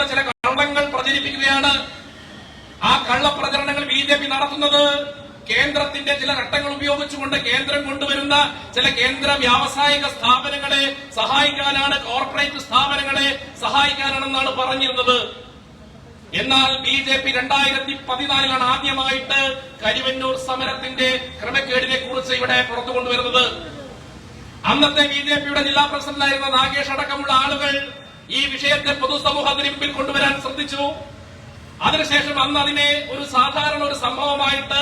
ചില കള്ളങ്ങൾ പ്രചരിപ്പിക്കുകയാണ്. ആ കള്ളപ്രചരണങ്ങൾ ബി.ജെ.പി. നടത്തുന്നത് കേന്ദ്രത്തിന്റെ ചില ഘട്ടങ്ങൾ ഉപയോഗിച്ചുകൊണ്ട് കേന്ദ്രം കൊണ്ടുവരുന്ന ചില കേന്ദ്ര വ്യാവസായിക സ്ഥാപനങ്ങളെ സഹായിക്കാനാണ്, കോർപ്പറേറ്റ് സ്ഥാപനങ്ങളെ സഹായിക്കാനാണെന്നാണ് പറഞ്ഞിരുന്നത്. എന്നാൽ ബി.ജെ.പി. 2014 ആദ്യമായിട്ട് കരിവന്നൂർ സമരത്തിന്റെ ക്രമക്കേടിനെ കുറിച്ച് ഇവിടെ പുറത്തു കൊണ്ടുവരുന്നത്. അന്നത്തെ ബി.ജെ.പിയുടെ ജില്ലാ പ്രസിഡന്റായിരുന്ന നാഗേഷ് അടക്കമുള്ള ആളുകൾ ഈ വിഷയത്തെ പൊതുസമൂഹത്തിന് മുമ്പിൽ കൊണ്ടുവരാൻ ശ്രദ്ധിച്ചു. അതിനുശേഷം അന്ന് അതിനെ ഒരു സാധാരണ ഒരു സംഭവമായിട്ട്,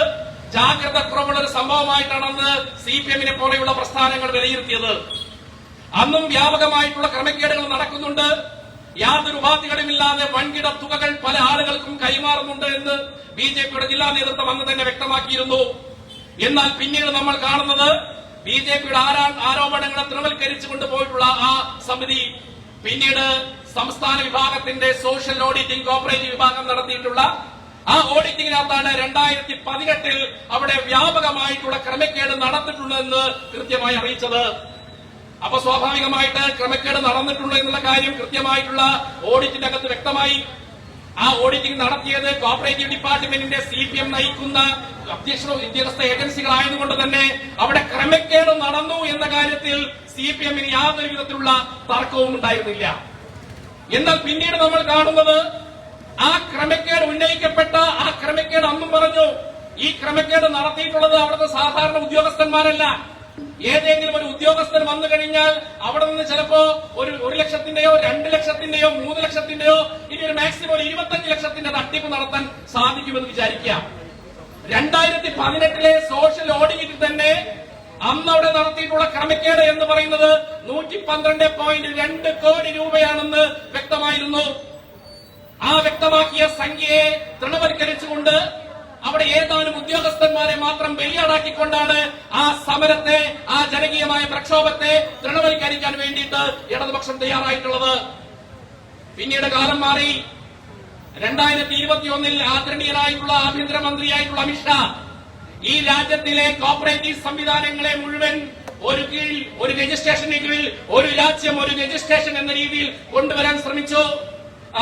ജാഗ്രത കുറവുള്ള ഒരു സംഭവമായിട്ടാണ് അന്ന് CPM-നെ പോലെയുള്ള പ്രസ്ഥാനങ്ങൾ വിലയിരുത്തിയത്. അന്നും വ്യാപകമായിട്ടുള്ള ക്രമക്കേടുകൾ നടക്കുന്നുണ്ട്. യാതൊരു ഉപാധികളുമില്ലാതെ വൻകിട തുകകൾ പല ആളുകൾക്കും കൈമാറുന്നുണ്ട് എന്ന് ബി.ജെ.പിയുടെ ജില്ലാ നേതൃത്വം അന്ന് തന്നെ വ്യക്തമാക്കിയിരുന്നു. എന്നാൽ പിന്നീട് നമ്മൾ കാണുന്നത് ബി.ജെ.പിയുടെ ആരോപണങ്ങളെ തൃണവൽക്കരിച്ചു കൊണ്ടുപോയിട്ടുള്ള ആ സമിതി പിന്നീട് സംസ്ഥാന വിഭാഗത്തിന്റെ സോഷ്യൽ ഓഡിറ്റിംഗ് കോപ്പറേറ്റീവ് വിഭാഗം നടത്തിയിട്ടുള്ള ആ ഓഡിറ്റിംഗിനകത്താണ് 2018 അവിടെ വ്യാപകമായിട്ടുള്ള ക്രമക്കേട് നടന്നിട്ടുണ്ടെന്ന് കൃത്യമായി അറിയിച്ചത്. അപ്പൊ സ്വാഭാവികമായിട്ട് ക്രമക്കേട് നടന്നിട്ടുണ്ട് എന്നുള്ള കാര്യം കൃത്യമായിട്ടുള്ള ഓഡിറ്റിന്റെ അകത്ത് വ്യക്തമായി. ആ ഓഡിറ്റിംഗ് നടത്തിയത് കോപ്പറേറ്റീവ് ഡിപ്പാർട്ട്മെന്റിന്റെ CPM നയിക്കുന്ന ഉദ്യോഗസ്ഥ ഏജൻസികളായതുകൊണ്ട് തന്നെ അവിടെ ക്രമക്കേട് നടന്നു എന്ന കാര്യത്തിൽ CPM-ന് യാതൊരു വിധത്തിലുള്ള തർക്കവും ഉണ്ടായിരുന്നില്ല. എന്നാൽ പിന്നീട് നമ്മൾ കാണുന്നത് ആ ക്രമക്കേട് ഉന്നയിക്കപ്പെട്ട ആ ക്രമക്കേട് അന്നും പറഞ്ഞു, ഈ ക്രമക്കേട് നടത്തിയിട്ടുള്ളത് അവിടുത്തെ സാധാരണ ഉദ്യോഗസ്ഥന്മാരല്ല. ഏതെങ്കിലും ഒരു ഉദ്യോഗസ്ഥൻ വന്നു കഴിഞ്ഞാൽ അവിടെ നിന്ന് ചിലപ്പോ ഒരു 1 ലക്ഷത്തിന്റെയോ 2 ലക്ഷത്തിന്റെയോ 3 ലക്ഷത്തിന്റെയോ ഇനി ഒരു മാക്സിമം ഒരു 25 ലക്ഷത്തിന്റെ തട്ടിപ്പ് നടത്താൻ സാധിക്കുമെന്ന് വിചാരിക്കാം. 2018 സോഷ്യൽ ഓഡിറ്റിൽ തന്നെ അന്ന് അവിടെ നടത്തിയിട്ടുള്ള ക്രമക്കേട് എന്ന് പറയുന്നത് 112.2 കോടി രൂപയാണെന്ന് വ്യക്തമായിരുന്നു. ആ വ്യക്തമാക്കിയ സംഖ്യയെ തൃണവൽക്കരിച്ചുകൊണ്ട് അവിടെ ഏതാനും ഉദ്യോഗസ്ഥന്മാരെ മാത്രം ബലിയാടാക്കിക്കൊണ്ടാണ് ആ സമരത്തെ, ആ ജനകീയമായ പ്രക്ഷോഭത്തെ തൃണവൽക്കരിക്കാൻ വേണ്ടിയിട്ട് ഇടതുപക്ഷം തയ്യാറായിട്ടുള്ളത്. പിന്നീട് കാലം മാറി. 2021 ആദരണീയനായിട്ടുള്ള ആഭ്യന്തരമന്ത്രിയായിട്ടുള്ള അമിത്ഷാ ഈ രാജ്യത്തിലെ കോപ്പറേറ്റീവ് സംവിധാനങ്ങളെ മുഴുവൻ ഒരു രജിസ്ട്രേഷന് കീഴിൽ ഒരു രാജ്യം ഒരു രജിസ്ട്രേഷൻ എന്ന രീതിയിൽ കൊണ്ടുവരാൻ ശ്രമിച്ചു.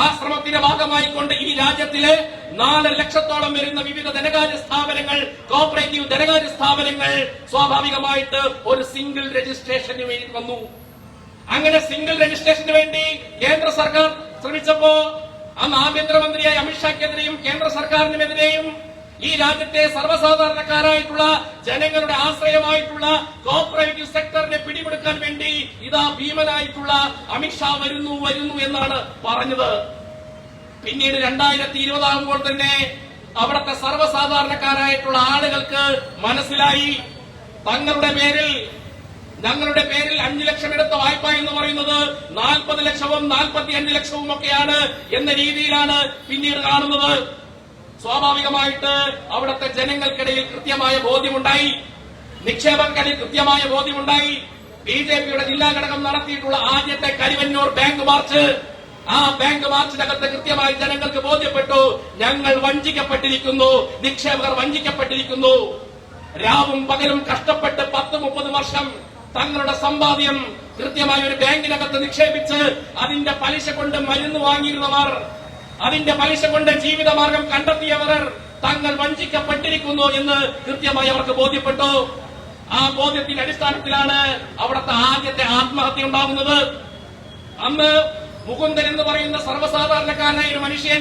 ആ ശ്രമത്തിന്റെ ഭാഗമായിക്കൊണ്ട് ഈ രാജ്യത്തിലെ 4 ലക്ഷത്തോളം വരുന്ന വിവിധ ധനകാര്യ സ്ഥാപനങ്ങൾ, കോപ്പറേറ്റീവ് ധനകാര്യ സ്ഥാപനങ്ങൾ സ്വാഭാവികമായിട്ട് ഒരു സിംഗിൾ രജിസ്ട്രേഷന് വേണ്ടി വന്നു. അങ്ങനെ സിംഗിൾ രജിസ്ട്രേഷന് വേണ്ടി കേന്ദ്ര സർക്കാർ ശ്രമിച്ചപ്പോ അന്ന് ആഭ്യന്തരമന്ത്രിയായ അമിത്ഷാക്കെതിരെയും കേന്ദ്ര സർക്കാരിനുമെതിരെയും ഈ രാജ്യത്തെ സർവ്വസാധാരണക്കാരായിട്ടുള്ള ജനങ്ങളുടെ ആശ്രയമായിട്ടുള്ള കോപ്പറേറ്റീവ് സെക്ടറിനെ പിടികൊടുക്കാൻ വേണ്ടി ഇതാ ഭീമനായിട്ടുള്ള അമിത്ഷാ വരുന്നു എന്നാണ് പറഞ്ഞത്. പിന്നീട് 2020 ആകുമ്പോൾ തന്നെ അവിടുത്തെ സർവ്വസാധാരണക്കാരായിട്ടുള്ള ആളുകൾക്ക് മനസ്സിലായി ഞങ്ങളുടെ പേരിൽ 5 ലക്ഷം എടുത്ത വായ്പ എന്ന് പറയുന്നത് 40 ലക്ഷവും 45 ലക്ഷവും ഒക്കെയാണ് എന്ന രീതിയിലാണ് പിന്നീട് കാണുന്നത്. സ്വാഭാവികമായിട്ട് അവിടുത്തെ ജനങ്ങൾക്കിടയിൽ കൃത്യമായ ബോധ്യമുണ്ടായി, നിക്ഷേപകർക്കിടയിൽ കൃത്യമായ ബോധ്യമുണ്ടായി. ബി.ജെ.പിയുടെ ജില്ലാ ഘടകം നടത്തിയിട്ടുള്ള ആദ്യത്തെ കരിവന്നൂർ ബാങ്ക് മാർച്ച്, ആ ബാങ്ക് മാർച്ചിനകത്ത് കൃത്യമായി ജനങ്ങൾക്ക് ബോധ്യപ്പെട്ടു, ഞങ്ങൾ വഞ്ചിക്കപ്പെട്ടിരിക്കുന്നു, നിക്ഷേപകർ വഞ്ചിക്കപ്പെട്ടിരിക്കുന്നു. രാവും പകലും കഷ്ടപ്പെട്ട് 10-30 വർഷം തങ്ങളുടെ സമ്പാദ്യം കൃത്യമായ ഒരു ബാങ്കിനകത്ത് നിക്ഷേപിച്ച് അതിന്റെ പലിശ കൊണ്ട് മരുന്ന് വാങ്ങിയിരുന്നവർ, അതിന്റെ പലിശ കൊണ്ട് ജീവിതമാർഗം കണ്ടെത്തിയവർ തങ്ങൾ വഞ്ചിക്കപ്പെട്ടിരിക്കുന്നു എന്ന് കൃത്യമായി അവർക്ക് ബോധ്യപ്പെട്ടു. ആ ബോധ്യത്തിന്റെ അടിസ്ഥാനത്തിലാണ് അവിടുത്തെ ആദ്യത്തെ ആത്മഹത്യ ഉണ്ടാകുന്നത്. അന്ന് മുകുന്ദൻ എന്ന് പറയുന്ന സർവ്വസാധാരണക്കാരനായ ഒരു മനുഷ്യൻ,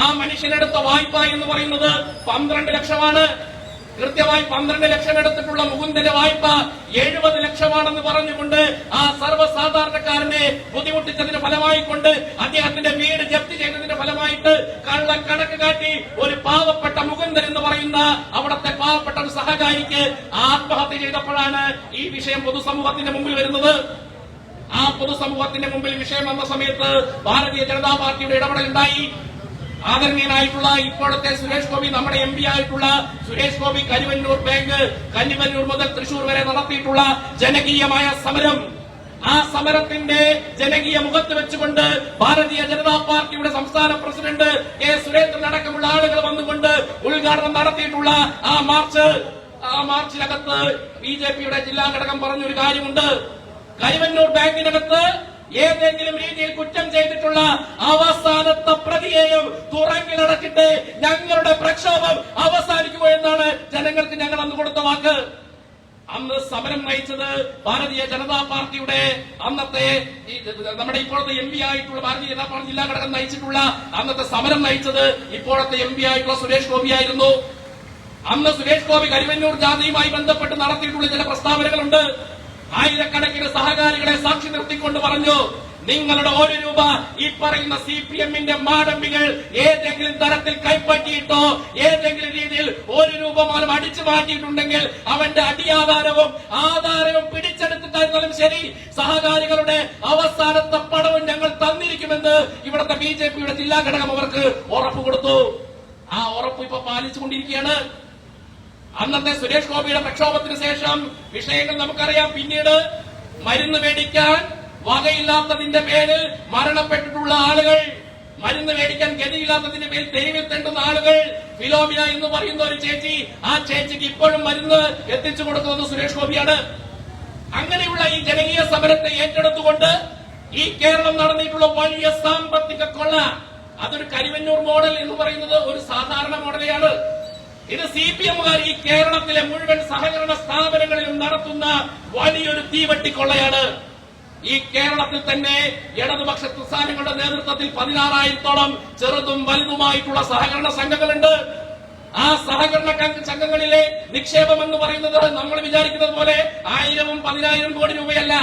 ആ മനുഷ്യനെടുത്ത വായ്പ എന്ന് പറയുന്നത് 12 ലക്ഷമാണ്. കൃത്യമായി 12 ലക്ഷം എടുത്തിട്ടുള്ള മുകുന്ദന്റെ വായ്പ 70 ലക്ഷമാണെന്ന് പറഞ്ഞുകൊണ്ട് ആ സർവ്വസാധാരണക്കാരനെ ബുദ്ധിമുട്ടിച്ചതിന്റെ ഫലമായിക്കൊണ്ട് അദ്ദേഹത്തിന്റെ വീട് ജപ്തി ചെയ്തതിന്റെ ഫലമായിട്ട് കണക്ക് കാട്ടി ഒരു പാവപ്പെട്ട മുകുന്ദൻ എന്ന് പറയുന്ന അവിടുത്തെ പാവപ്പെട്ട ഒരു സഹകാരിക്ക് ആത്മഹത്യ ചെയ്തപ്പോഴാണ് ഈ വിഷയം പൊതുസമൂഹത്തിന്റെ മുമ്പിൽ വരുന്നത്. ആ പൊതുസമൂഹത്തിന്റെ മുമ്പിൽ വിഷയം വന്ന സമയത്ത് ഭാരതീയ ജനതാ പാർട്ടിയുടെ ഇടപെടലുണ്ടായി. ആദരണീയനായിട്ടുള്ള ഇപ്പോഴത്തെ സുരേഷ് ഗോപി, നമ്മുടെ MP ആയിട്ടുള്ള സുരേഷ് ഗോപി കരിവന്നൂർ ബാങ്ക്, കന്നിവന്നൂർ മുതൽ തൃശൂർ വരെ നടത്തിയിട്ടുള്ള ജനകീയമായ സമരം, ആ സമരത്തിന്റെ ജനകീയ മുഖത്ത് വെച്ചുകൊണ്ട് ഭാരതീയ ജനതാ പാർട്ടിയുടെ സംസ്ഥാന പ്രസിഡന്റ് കെ സുരേന്ദ്രൻ അടക്കമുള്ള ആളുകൾ വന്നുകൊണ്ട് ഉദ്ഘാടനം നടത്തിയിട്ടുള്ള ആ മാർച്ചിനകത്ത് ബി.ജെ.പിയുടെ ജില്ലാ ഘടകം പറഞ്ഞൊരു കാര്യമുണ്ട്, കരിവന്നൂർ ബാങ്കിനകത്ത് ഏതെങ്കിലും രീതിയിൽ കുറ്റം ചെയ്തിട്ടുള്ള അവസാന തുറങ്കിലടച്ചിട്ട് ഞങ്ങളുടെ പ്രക്ഷോഭം അവസാനിക്കുക എന്നാണ് ജനങ്ങൾക്ക് ഞങ്ങൾ അന്ന് കൊടുത്ത വാക്ക്. അന്ന് സമരം നയിച്ചത് ഭാരതീയ ജനതാ പാർട്ടിയുടെ അന്നത്തെ നമ്മുടെ ഇപ്പോഴത്തെ MP ആയിട്ടുള്ള ഭാരതീയ ജനതാ പാർട്ടി ജില്ലാ ഘടകം നയിച്ചിട്ടുള്ള അന്നത്തെ സമരം നയിച്ചത് ഇപ്പോഴത്തെ MP ആയിട്ടുള്ള സുരേഷ് ഗോപി ആയിരുന്നു. അന്ന് സുരേഷ് ഗോപി കരിവന്നൂർ ജാഥയുമായി ബന്ധപ്പെട്ട് നടത്തിയിട്ടുള്ള ചില പ്രസ്താവനകളുണ്ട്. ആയിരക്കണക്കിന് സഹകാരികളെ സാക്ഷി നിർത്തിക്കൊണ്ട് പറഞ്ഞു, നിങ്ങളുടെ 1 രൂപ ഈ പറയുന്ന CPM-ന്റെ മാടമ്പികൾ ഏതെങ്കിലും തരത്തിൽ കൈപ്പറ്റിയിട്ടോ ഏതെങ്കിലും രീതിയിൽ 1 രൂപ പോലും അടിച്ചു മാറ്റിയിട്ടുണ്ടെങ്കിൽ അവന്റെ അടിയാധാരവും ആധാരവും പിടിച്ചെടുത്തിട്ടായിരുന്നാലും ശരി സഹകാരികളുടെ അവസാനത്തെ പണവും ഞങ്ങൾ തന്നിരിക്കുമെന്ന് ഇവിടുത്തെ BJP-യുടെ ജില്ലാ ഘടകം അവർക്ക് ഉറപ്പ് കൊടുത്തു. ആ ഉറപ്പ് ഇപ്പൊ പാലിച്ചുകൊണ്ടിരിക്കുകയാണ്. അന്നത്തെ സുരേഷ് ഗോപിയുടെ പ്രക്ഷോഭത്തിന് ശേഷം വിഷയങ്ങൾ നമുക്കറിയാം. പിന്നീട് മരുന്ന് മേടിക്കാൻ വകയില്ലാത്തതിന്റെ പേരിൽ മരണപ്പെട്ടിട്ടുള്ള ആളുകൾ, മരുന്ന് മേടിക്കാൻ ഗതിയില്ലാത്തതിന്റെ പേരിൽ തെരുവിൽ തെണ്ടുന്ന ആളുകൾ, ഫിലോമിന എന്ന് പറയുന്ന ഒരു ചേച്ചി, ആ ചേച്ചിക്ക് ഇപ്പോഴും മരുന്ന് എത്തിച്ചു കൊടുക്കുന്നത് സുരേഷ് ഗോപിയാണ്. അങ്ങനെയുള്ള ഈ ജനകീയ സമരത്തെ ഏറ്റെടുത്തുകൊണ്ട് ഈ കേരളം നടന്നിട്ടുള്ള വലിയ സാമ്പത്തിക കൊള്ള, അതൊരു കരിവന്നൂർ മോഡൽ എന്ന് പറയുന്നത് ഒരു സാധാരണ മോഡലാണ്. ഇത് CPM-കാർ ഈ കേരളത്തിലെ മുഴുവൻ സഹകരണ സ്ഥാപനങ്ങളിലും നടത്തുന്ന വലിയൊരു തീവട്ടിക്കൊള്ളയാണ്. ഈ കേരളത്തിൽ തന്നെ ഇടതുപക്ഷ പ്രസ്ഥാനങ്ങളുടെ നേതൃത്വത്തിൽ 16,000-ഓളം ചെറുതും വലുതുമായിട്ടുള്ള സഹകരണ സംഘങ്ങളുണ്ട്. ആ സഹകരണ സംഘങ്ങളിലെ നിക്ഷേപം എന്ന് പറയുന്നത് നമ്മൾ വിചാരിക്കുന്നത് പോലെ 1000-ഉം 10,000 കോടി രൂപയല്ല.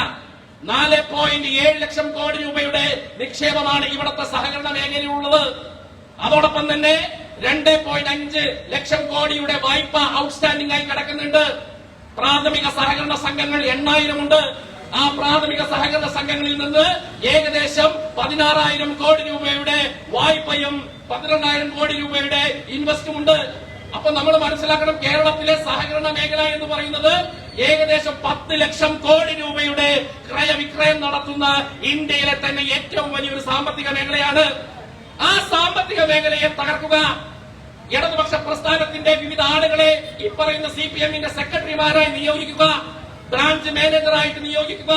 4.7 ലക്ഷം കോടി രൂപയുടെ നിക്ഷേപമാണ് ഇവിടുത്തെ സഹകരണ മേഖലയിലുള്ളത്. അതോടൊപ്പം തന്നെ 2.5 ലക്ഷം കോടിയുടെ വായ്പ ഔട്ട്സ്റ്റാൻഡിംഗ് ആയി കിടക്കുന്നുണ്ട്. പ്രാഥമിക സഹകരണ സംഘങ്ങൾ 8,000 ഉണ്ട്. ആ പ്രാഥമിക സഹകരണ സംഘങ്ങളിൽ നിന്ന് ഏകദേശം 16,000 കോടി രൂപയുടെ വായ്പയും 12,000 കോടി രൂപയുടെ ഇൻവെസ്റ്റും ഉണ്ട്. അപ്പൊ നമ്മൾ മനസ്സിലാക്കണം, കേരളത്തിലെ സഹകരണ മേഖല എന്ന് പറയുന്നത് ഏകദേശം 10 ലക്ഷം കോടി രൂപയുടെ ക്രയവിക്രയം നടത്തുന്ന ഇന്ത്യയിലെ തന്നെ ഏറ്റവും വലിയൊരു സാമ്പത്തിക മേഖലയാണ്. ആ സാമ്പത്തിക മേഖലയെ തകർക്കുക, ഇടതുപക്ഷ പ്രസ്ഥാനത്തിന്റെ വിവിധ ആളുകളെ ഈ പറയുന്ന CPM-ന്റെ സെക്രട്ടറിമാരായി നിയോഗിക്കുക, ബ്രാഞ്ച് മാനേജറായിട്ട് നിയോഗിക്കുക,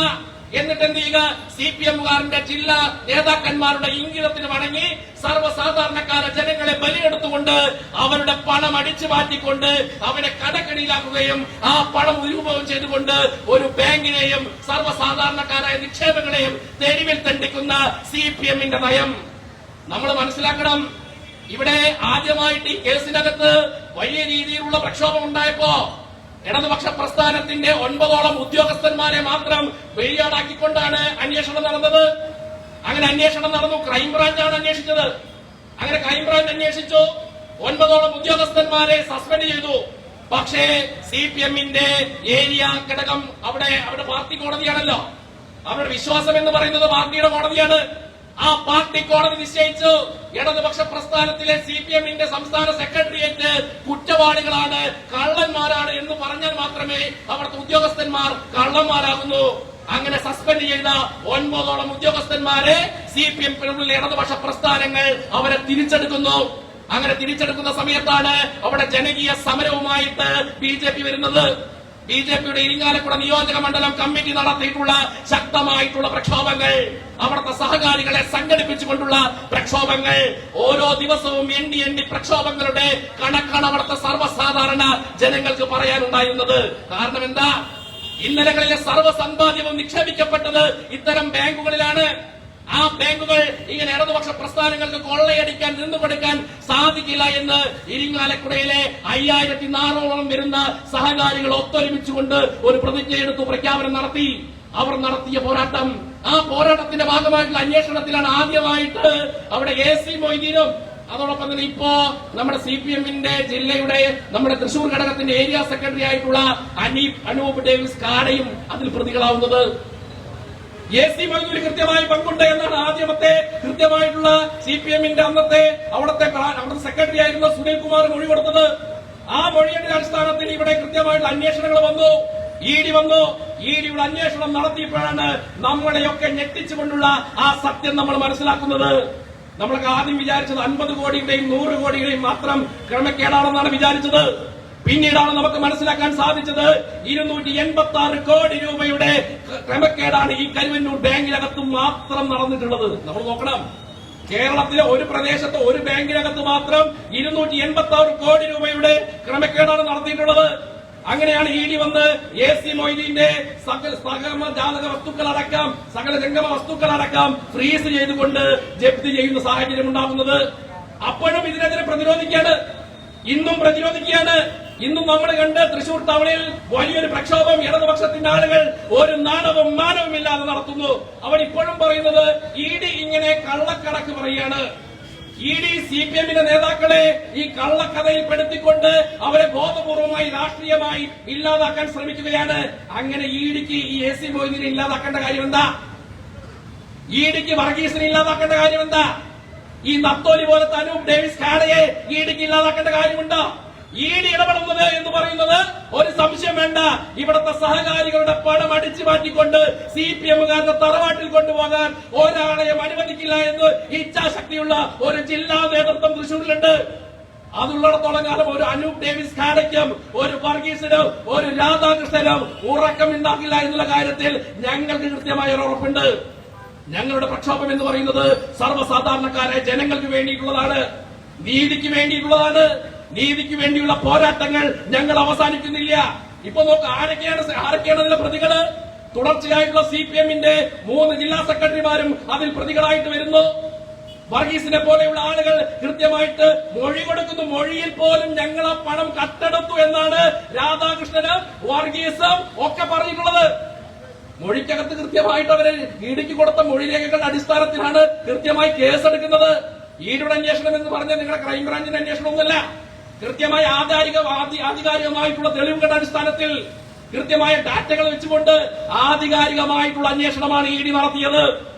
എന്നിട്ട് എന്ത് ചെയ്യുക, CPM-കാരന്റെ ജില്ലാ നേതാക്കന്മാരുടെ ഇംഗിതത്തിന് വഴങ്ങി സർവ്വസാധാരണക്കാരെ ജനങ്ങളെ ബലിയെടുത്തുകൊണ്ട് അവരുടെ പണം അടിച്ചു മാറ്റിക്കൊണ്ട് അവരെ കടക്കണിയിലാക്കുകയും ആ പണം ദുരുപയോഗം ചെയ്തുകൊണ്ട് ഒരു ബാങ്കിനെയും സർവ്വസാധാരണക്കാരായ നിക്ഷേപങ്ങളെയും തെരുവിൽ തണ്ടിക്കുന്ന CPM-ന്റെ നയം നമ്മൾ മനസ്സിലാക്കണം. ഇവിടെ ആദ്യമായിട്ട് ഈ കേസിനകത്ത് വലിയ രീതിയിലുള്ള പ്രക്ഷോഭം ഉണ്ടായപ്പോ ഇടതുപക്ഷ പ്രസ്ഥാനത്തിന്റെ 9ഓളം ഉദ്യോഗസ്ഥന്മാരെ മാത്രം ബലിയാടാക്കിക്കൊണ്ടാണ് അന്വേഷണം നടന്നത്. അങ്ങനെ അന്വേഷണം നടന്നു. ക്രൈംബ്രാഞ്ചാണ് അന്വേഷിച്ചത്. അങ്ങനെ ക്രൈംബ്രാഞ്ച് അന്വേഷിച്ചു. 9ഓളം ഉദ്യോഗസ്ഥന്മാരെ സസ്പെൻഡ് ചെയ്തു. പക്ഷേ CPM-ന്റെ ഏരിയ ഘടകം അവിടെ പാർട്ടി കോടതിയാണല്ലോ. അവരുടെ വിശ്വാസം എന്ന് പറയുന്നത് പാർട്ടിയുടെ കോടതിയാണ്. ആ പാർട്ടി കോടതി നിശ്ചയിച്ചു, ഇടതുപക്ഷ പ്രസ്ഥാനത്തിലെ CPM-ന്റെ സംസ്ഥാന സെക്രട്ടേറിയറ്റ് കുറ്റവാളികളാണ്, കള്ളന്മാരാണ് എന്ന് പറഞ്ഞാൽ മാത്രമേ അവിടുത്തെ ഉദ്യോഗസ്ഥന്മാർ കള്ളന്മാരാകുന്നു. അങ്ങനെ സസ്പെൻഡ് ചെയ്ത 9ഓളം ഉദ്യോഗസ്ഥന്മാരെ CPM ഇടതുപക്ഷ പ്രസ്ഥാനങ്ങൾ അവരെ തിരിച്ചെടുക്കുന്നു. അങ്ങനെ തിരിച്ചെടുക്കുന്ന സമയത്താണ് അവിടെ ജനകീയ സമരവുമായിട്ട് BJP വരുന്നത്. BJP-യുടെ ഇരിങ്ങാലക്കുട നിയോജക മണ്ഡലം കമ്മിറ്റി നടത്തിയിട്ടുള്ള ശക്തമായിട്ടുള്ള പ്രക്ഷോഭങ്ങൾ, അവിടുത്തെ സഹകാരികളെ സംഘടിപ്പിച്ചുകൊണ്ടുള്ള പ്രക്ഷോഭങ്ങൾ, ഓരോ ദിവസവും എണ്ണി പ്രക്ഷോഭങ്ങളുടെ കണക്കാണ് അവിടുത്തെ സർവ്വസാധാരണ ജനങ്ങൾക്ക് പറയാനുണ്ടായിരുന്നത്. കാരണം എന്താ, ഇന്നലകളിലെ സർവ്വസമ്പാദ്യവും നിക്ഷേപിക്കപ്പെട്ടത് ഇത്തരം ബാങ്കുകളിലാണ്. ആ ബാങ്കുകൾ ഇങ്ങനെ ഇടതുപക്ഷ പ്രസ്ഥാനങ്ങൾക്ക് കൊള്ളയടിക്കാൻ നിന്നുകൊടുക്കാൻ സാധിക്കില്ല എന്ന് ഇരിങ്ങാലക്കുടയിലെ 5,400-ഓളം വരുന്ന സഹകാരികൾ ഒത്തൊരുമിച്ചുകൊണ്ട് ഒരു പ്രതിജ്ഞയെടുത്തു, പ്രഖ്യാപനം നടത്തി. അവർ നടത്തിയ പോരാട്ടം, ആ പോരാട്ടത്തിന്റെ ഭാഗമായിട്ടുള്ള അന്വേഷണത്തിലാണ് ആദ്യമായിട്ട് അവിടെ AC മൊയ്തീനും അതോടൊപ്പം തന്നെ ഇപ്പോ നമ്മുടെ CPM-ന്റെ ജില്ലയുടെ നമ്മുടെ തൃശൂർ ഘടകത്തിന്റെ ഏരിയ സെക്രട്ടറി ആയിട്ടുള്ള അനൂപ് ഡേവിസ് കാടയും അതിൽ പ്രതികളാവുന്നത്. AC മൊയ്തീന് കൃത്യമായി പങ്കുണ്ട് എന്നാണ് ആദ്യമത്തെ കൃത്യമായിട്ടുള്ള CPM-ന്റെ അന്നത്തെ അവിടുത്തെ സെക്രട്ടറി ആയിരുന്ന സുനിൽ കുമാർ മൊഴി കൊടുത്തത്. ആ മൊഴിയുടെ അടിസ്ഥാനത്തിൽ ഇവിടെ കൃത്യമായിട്ടുള്ള അന്വേഷണങ്ങൾ വന്നു. ED വന്നു. EDയുടെ അന്വേഷണം നടത്തിയപ്പോഴാണ് നമ്മളെയൊക്കെ ഞെട്ടിച്ചുകൊണ്ടുള്ള ആ സത്യം നമ്മൾ മനസ്സിലാക്കുന്നത്. നമ്മളൊക്കെ ആദ്യം വിചാരിച്ചത് 50 കോടിയുടെയും 100 കോടിയുടെയും മാത്രം ക്രമക്കേടാണെന്നാണ് വിചാരിച്ചത്. പിന്നീടാണ് നമുക്ക് മനസ്സിലാക്കാൻ സാധിച്ചത് 286 കോടി രൂപയുടെ ക്രമക്കേടാണ് ഈ കരുവന്നൂർ ബാങ്കിനകത്ത് മാത്രം നടന്നിട്ടുള്ളത്. നമ്മൾ നോക്കണം, കേരളത്തിലെ ഒരു പ്രദേശത്ത് ഒരു ബാങ്കിനകത്ത് മാത്രം 286 കോടി രൂപയുടെ ക്രമക്കേടാണ് നടത്തിയിട്ടുള്ളത്. അങ്ങനെയാണ് ഇ ഡി വന്ന് AC മൊയ്തീന്റെ സകലജാലക വസ്തുക്കളടക്കം സകല ജംഗമ വസ്തുക്കളടക്കം ഫ്രീസ് ചെയ്തുകൊണ്ട് ജപ്തി ചെയ്യുന്ന സാഹചര്യം ഉണ്ടാകുന്നത്. അപ്പോഴും ഇതിനെതിരെ പ്രതിരോധിക്കുകയാണ്, ഇന്നും പ്രതിരോധിക്കുകയാണ്. ഇന്നും നമ്മൾ കണ്ട് തൃശൂർ ടൗണിൽ വലിയൊരു പ്രക്ഷോഭം ഇടതുപക്ഷത്തിന്റെ ആളുകൾ ഒരു നാണവും മാനവുമില്ലാതെ നടത്തുന്നു. അവർ ഇപ്പോഴും പറയുന്നത് ഇ ഡി ഇങ്ങനെ കള്ളക്കണക്ക് പറയുകയാണ്. ഇ ഡി CPM-ന്റെ നേതാക്കളെ ഈ കള്ളക്കഥയിൽ പെടുത്തിക്കൊണ്ട് അവരെ ബോധപൂർവമായി രാഷ്ട്രീയമായി ഇല്ലാതാക്കാൻ ശ്രമിക്കുകയാണ്. അങ്ങനെ ഇ ഡിക്ക് ഈ AC മൊയ്തീനെ ഇല്ലാതാക്കേണ്ട കാര്യം എന്താ? ഇ ഡിക്ക് വർഗീസിനെ ഇല്ലാതാക്കേണ്ട കാര്യം എന്താ? ഈ നത്തോലി പോലത്തെ അനൂപ് ഡേവിസ് കാഡയെ ഇ ഡിക്ക് ഇല്ലാതാക്കേണ്ട കാര്യമുണ്ടോ? ഇ ഡി ഇടപെടുന്നത് എന്ന് പറയുന്നത് ഒരു സംശയം വേണ്ട, ഇവിടുത്തെ സഹകാരികളുടെ പണം അടിച്ചു മാറ്റിക്കൊണ്ട് CPM-കാരുടെ തറവാട്ടിൽ കൊണ്ടുപോകാൻ ഒരാളെയും അനുവദിക്കില്ല എന്ന് ഇച്ഛാശക്തിയുള്ള ഒരു ജില്ലാ നേതൃത്വം തൃശൂരിലുണ്ട്. അതുള്ളിടത്തോളം കാലം ഒരു അനൂപ് ഡേവിസ് കാഡയ്ക്കും ഒരു വർഗീസിനും ഒരു രാധാകൃഷ്ണനും ഉറക്കമുണ്ടാകില്ല എന്നുള്ള കാര്യത്തിൽ ഞങ്ങൾക്ക് കൃത്യമായ ഒരു ഉറപ്പുണ്ട്. ഞങ്ങളുടെ പ്രക്ഷോഭം എന്ന് പറയുന്നത് സർവ്വസാധാരണക്കാരെ ജനങ്ങൾക്ക് വേണ്ടിയിട്ടുള്ളതാണ്, നീതിക്ക് വേണ്ടിയിട്ടുള്ളതാണ്. നീതിക്ക് വേണ്ടിയുള്ള പോരാട്ടങ്ങൾ ഞങ്ങൾ അവസാനിക്കുന്നില്ല. ഇപ്പൊ നോക്ക് ആരൊക്കെയാണ് അതിലെ പ്രതികള്? തുടർച്ചയായിട്ടുള്ള CPM-ന്റെ 3 ജില്ലാ സെക്രട്ടറിമാരും അതിൽ പ്രതികളായിട്ട് വരുന്നു. വർഗീസിനെ പോലെയുള്ള ആളുകൾ കൃത്യമായിട്ട് മൊഴി കൊടുക്കുന്നു. മൊഴിയിൽ പോലും ഞങ്ങൾ ആ പണം കട്ടെടുത്തു എന്നാണ് രാധാകൃഷ്ണനും വർഗീസും ഒക്കെ പറഞ്ഞിട്ടുള്ളത്. മൊഴിക്കകത്ത് കൃത്യമായിട്ട് അവര് ഇടിക്ക് കൊടുത്ത മൊഴി രേഖകളുടെ അടിസ്ഥാനത്തിലാണ് കൃത്യമായി കേസെടുക്കുന്നത്. ഈടുടെ അന്വേഷണം എന്ന് പറഞ്ഞാൽ നിങ്ങളുടെ ക്രൈംബ്രാഞ്ചിന്റെ അന്വേഷണമൊന്നുമല്ല, കൃത്യമായ ആധികാരികമായിട്ടുള്ള തെളിവുകളുടെ അടിസ്ഥാനത്തിൽ കൃത്യമായ ഡാറ്റകൾ വെച്ചുകൊണ്ട് ആധികാരികമായിട്ടുള്ള അന്വേഷണമാണ് ഇ ഡി നടത്തിയത്.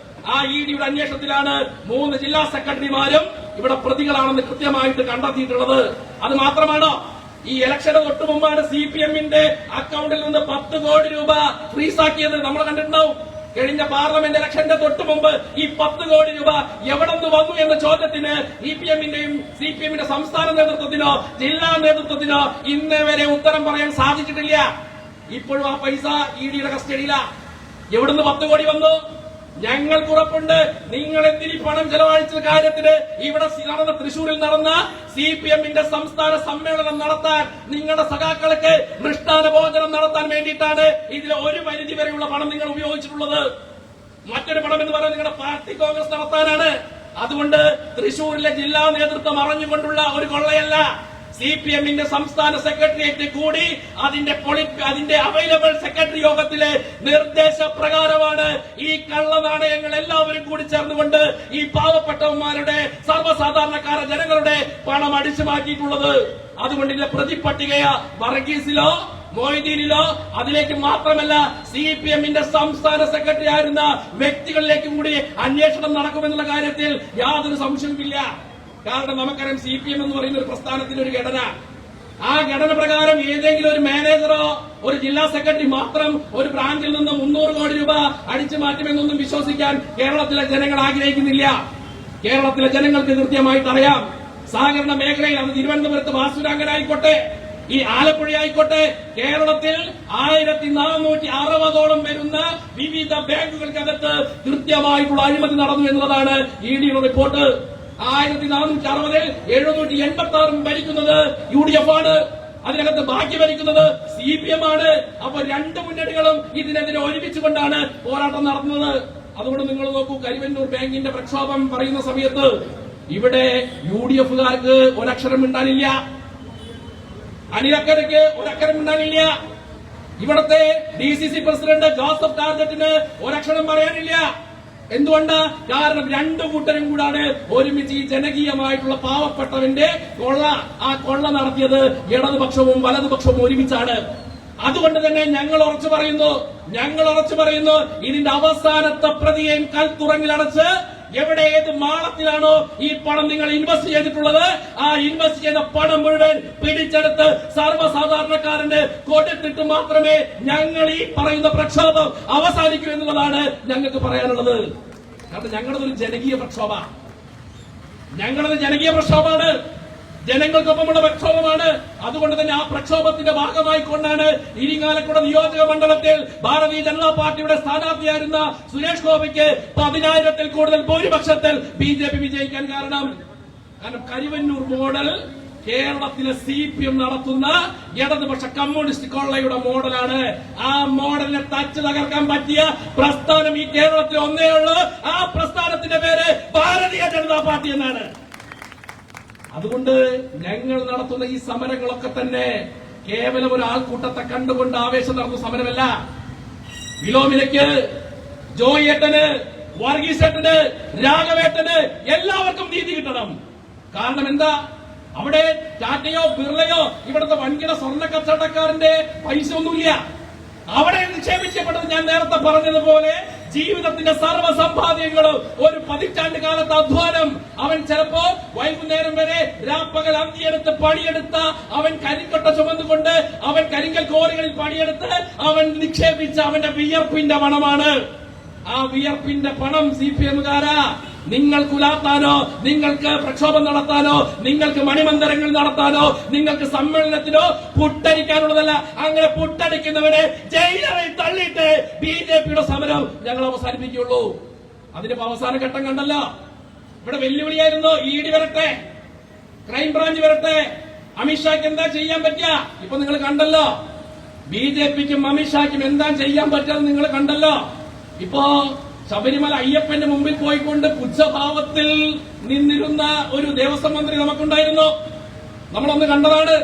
ആ ഇ ഡിയുടെ അന്വേഷണത്തിലാണ് 3 ജില്ലാ സെക്രട്ടറിമാരും ഇവിടെ പ്രതികളാണെന്ന് കൃത്യമായിട്ട് കണ്ടെത്തിയിട്ടുള്ളത്. അത് മാത്രമാണോ? ഈ ഇലക്ഷന് തൊട്ടു മുമ്പാണ് CPM-ന്റെ അക്കൌണ്ടിൽ നിന്ന് 10 കോടി രൂപ ഫ്രീസാക്കിയത്. നമ്മൾ കണ്ടിട്ടുണ്ടാവും. കഴിഞ്ഞ പാർലമെന്റ് ഇലക്ഷന്റെ തൊട്ടു മുമ്പ് ഈ 10 കോടി രൂപ എവിടെ നിന്ന് വന്നു എന്ന ചോദ്യത്തിന് EPM-ന്റെയും CPM-ന്റെ സംസ്ഥാന നേതൃത്വത്തിനോ ജില്ലാ നേതൃത്വത്തിനോ ഇന്നേ വരെ ഉത്തരം പറയാൻ സാധിച്ചിട്ടില്ല. ഇപ്പോഴും ആ പൈസ ഇ ഡിയുടെ കസ്റ്റഡിയിലാ. എവിടുന്ന് 10 കോടി വന്നു? ഞങ്ങൾക്ക് ഉറപ്പുണ്ട്. നിങ്ങൾ എന്തിനീ പണം ചെലവഴിച്ച കാര്യത്തിന് ഇവിടെ നടന്ന തൃശൂരിൽ നടന്ന CPM-ന്റെ സംസ്ഥാന സമ്മേളനം നടത്താൻ നിങ്ങളുടെ സഖാക്കൾക്ക് മൃഷ്ടാന ഭോജനം നടത്താൻ വേണ്ടിയിട്ടാണ് ഇതിലെ ഒരു പരിധി വരെയുള്ള പണം നിങ്ങൾ ഉപയോഗിച്ചിട്ടുള്ളത്. മറ്റൊരു പണം എന്ന് പറയുന്നത് നിങ്ങളുടെ പാർട്ടി കോൺഗ്രസ് നടത്താനാണ്. അതുകൊണ്ട് തൃശൂരിലെ ജില്ലാ നേതൃത്വം അറിഞ്ഞുകൊണ്ടുള്ള ഒരു കൊള്ളയല്ല. CPM-ന്റെ സംസ്ഥാന സെക്രട്ടേറിയറ്റ് കൂടി അതിന്റെ അവൈലബിൾ സെക്രട്ടറി യോഗത്തിലെ നിർദ്ദേശപ്രകാരമാണ് ഈ കള്ളനാണയങ്ങൾ എല്ലാവരും കൂടി ചേർന്നുകൊണ്ട് ഈ പാവപ്പെട്ടവന്മാരുടെ സർവ്വസാധാരണക്കാര ജനങ്ങളുടെ പണം അടിച്ചു മാറ്റിയിട്ടുള്ളത്. അതുകൊണ്ട് ഇതിന്റെ പ്രതിപട്ടികയ വർഗീസിലോ മൊയ്തീനിലോ അതിലേക്ക് മാത്രമല്ല CPM-ന്റെ സംസ്ഥാന സെക്രട്ടറി ആയിരുന്ന വ്യക്തികളിലേക്കും കൂടി അന്വേഷണം നടക്കുമെന്നുള്ള കാര്യത്തിൽ യാതൊരു സംശയവുമില്ല. കാരണം നമുക്കറിയാം CPM എന്ന് പറയുന്ന ഒരു പ്രസ്ഥാനത്തിന്റെ ഒരു ഘടന, ആ ഘടന പ്രകാരം ഏതെങ്കിലും ഒരു മാനേജറോ ഒരു ജില്ലാ സെക്രട്ടറി മാത്രം ഒരു ബ്രാഞ്ചിൽ നിന്ന് 300 കോടി രൂപ അടിച്ചു മാറ്റുമെന്നൊന്നും വിശ്വസിക്കാൻ കേരളത്തിലെ ജനങ്ങൾ ആഗ്രഹിക്കുന്നില്ല. കേരളത്തിലെ ജനങ്ങൾക്ക് കൃത്യമായിട്ട് അറിയാം. സഹകരണ മേഖലയിൽ അത് തിരുവനന്തപുരത്ത് വാസുരാങ്കനായിക്കോട്ടെ, ഈ ആലപ്പുഴ ആയിക്കോട്ടെ, കേരളത്തിൽ 1460ഓളം വരുന്ന വിവിധ ബാങ്കുകൾക്കകത്ത് കൃത്യമായിട്ടുള്ള അഴിമതി നടന്നു എന്നുള്ളതാണ് ഇ ഡിയുടെ റിപ്പോർട്ട്. 1460-ൽ 786 ഭരിക്കുന്നത് UDF ആണ്. അതിനകത്ത് ബാക്കി ഭരിക്കുന്നത് CPM ആണ്. അപ്പൊ 2 മുന്നണികളും ഇതിനെതിരെ ഒരുമിച്ചുകൊണ്ടാണ് പോരാട്ടം നടത്തുന്നത്. അതുകൊണ്ട് നിങ്ങൾ നോക്കൂ, കരിവന്നൂർ ബാങ്കിന്റെ പ്രക്ഷോഭം പറയുന്ന സമയത്ത് ഇവിടെ UDF-കാർക്ക് ഒരക്ഷരം മിണ്ടാനില്ല, അനിലക്കരയ്ക്ക് ഒരക്ഷരം മിണ്ടാനില്ല, ഇവിടത്തെ DCC പ്രസിഡന്റ് ജോസഫ് ടാർഗറ്റിന് ഒരക്ഷരം പറയാനില്ല. എന്തുകൊണ്ട്? കാരണം 2 കൂട്ടരും കൂടാണ് ഒരുമിച്ച് ഈ ജനകീയമായിട്ടുള്ള പാവപ്പെട്ടവന്റെ കൊള്ള നടത്തിയത്. ഇടതുപക്ഷവും വലതുപക്ഷവും ഒരുമിച്ചാണ്. അതുകൊണ്ട് തന്നെ ഞങ്ങൾ ഉറച്ചു പറയുന്നു ഇതിന്റെ അവസാനത്തെ പ്രതിയെയും കൽത്തുറങ്ങിലടച്ച് എവിടെ ഏത് മാളത്തിലാണോ ഈ പണം നിങ്ങൾ ഇൻവെസ്റ്റ് ചെയ്തിട്ടുള്ളത്, ആ ഇൻവെസ്റ്റ് ചെയ്ത പണം മുഴുവൻ പിടിച്ചെടുത്ത് സർവ്വസാധാരണക്കാരന്റെ കൊടുത്തിട്ട് മാത്രമേ ഞങ്ങൾ ഈ പറയുന്ന പ്രക്ഷോഭം അവസാനിക്കൂ എന്നുള്ളതാണ് ഞങ്ങൾക്ക് പറയാനുള്ളത്. കാരണം ഞങ്ങളതൊരു ജനകീയ പ്രക്ഷോഭമാണ്. ജനങ്ങൾക്കൊപ്പമുള്ള പ്രക്ഷോഭമാണ്. അതുകൊണ്ട് തന്നെ ആ പ്രക്ഷോഭത്തിന്റെ ഭാഗമായിക്കൊണ്ടാണ് ഇരിങ്ങാലക്കുട നിയോജക മണ്ഡലത്തിൽ ഭാരതീയ ജനതാ പാർട്ടിയുടെ സ്ഥാനാർത്ഥിയായിരുന്ന സുരേഷ് ഗോപിക്ക് 10,000-ൽ കൂടുതൽ ഭൂരിപക്ഷത്തിൽ BJP വിജയിക്കാൻ കാരണം കരിവന്നൂർ മോഡൽ കേരളത്തിലെ CPM നടത്തുന്ന ഇടതുപക്ഷ കമ്മ്യൂണിസ്റ്റ് കൊള്ളയുടെ മോഡലാണ്. ആ മോഡലിനെ തച്ച് തകർക്കാൻ പറ്റിയ പ്രസ്ഥാനം ഈ കേരളത്തിൽ ഒന്നേ ഉള്ളൂ. ആ പ്രസ്ഥാനത്തിന്റെ പേര് ഭാരതീയ ജനതാ പാർട്ടി എന്നാണ്. അതുകൊണ്ട് ഞങ്ങൾ നടത്തുന്ന ഈ സമരങ്ങളൊക്കെ തന്നെ കേവലം ഒരു ആൾക്കൂട്ടത്തെ കണ്ടുകൊണ്ട് ആവേശം നടത്തുന്ന സമരമല്ല. വിലോമിനയ്ക്ക്, ജോയേട്ടന്, വർഗീസേട്ടന്, രാഘവേട്ടന് എല്ലാവർക്കും നീതി കിട്ടണം. കാരണം എന്താ, അവിടെ ടാറ്റയോ ബിർളയോ ഇവിടുത്തെ വൻകിട സ്വർണ്ണ കച്ചവടക്കാരന്റെ പൈസ ഒന്നുമില്ല. അവിടെ നിക്ഷേപിക്കപ്പെട്ടത് ഞാൻ നേരത്തെ പറഞ്ഞതുപോലെ ജീവിതത്തിന്റെ സർവ്വസമ്പാദ്യങ്ങളും ഒരു 10 കാലത്തെ അധ്വാനം. അവൻ ചിലപ്പോ വൈകുന്നേരം വരെ രാപ്പകൽ അന്തിയെടുത്ത് പണിയെടുത്ത അവൻ കരിക്കൊട്ട ചുമന്നുകൊണ്ട് അവൻ കരിങ്കൽ കോറികളിൽ പണിയെടുത്ത് അവൻ നിക്ഷേപിച്ച അവന്റെ വിയർപ്പിന്റെ പണമാണ്. ആ വിയർപ്പിന്റെ പണം CPM-കാരാ നിങ്ങൾക്ക് ഉലാത്താനോ, നിങ്ങൾക്ക് പ്രക്ഷോഭം നടത്താനോ, നിങ്ങൾക്ക് മണിമന്ദിരങ്ങൾ നടത്താനോ, നിങ്ങൾക്ക് സമ്മേളനത്തിനോ പുട്ടടിക്കാനുള്ളതല്ല. അങ്ങനെ പുട്ടടിക്കുന്നവരെ ജയിലറിൽ തള്ളിയിട്ട് BJP-യുടെ സമരം ഞങ്ങൾ അവസാനിപ്പിക്കുള്ളൂ. അതിന്റെ അവസാന ഘട്ടം കണ്ടല്ലോ. ഇവിടെ വെല്ലുവിളിയായിരുന്നു ED വരട്ടെ, ക്രൈംബ്രാഞ്ച് വരട്ടെ, അമിത്ഷായ്ക്ക് എന്താ ചെയ്യാൻ പറ്റുക ഇപ്പൊ നിങ്ങൾ കണ്ടല്ലോ. BJP-ക്കും അമിത്ഷായ്ക്കും എന്താ ചെയ്യാൻ പറ്റുക നിങ്ങൾ കണ്ടല്ലോ. ഇപ്പോ ശബരിമല അയ്യപ്പന്റെ മുമ്പിൽ പോയിക്കൊണ്ട് പുച്ഛഭാവത്തിൽ നിന്നിരുന്ന ഒരു ദേവസ്വം മന്ത്രി നമുക്കുണ്ടായിരുന്നു. നമ്മളൊന്ന് കണ്ടതാണ്.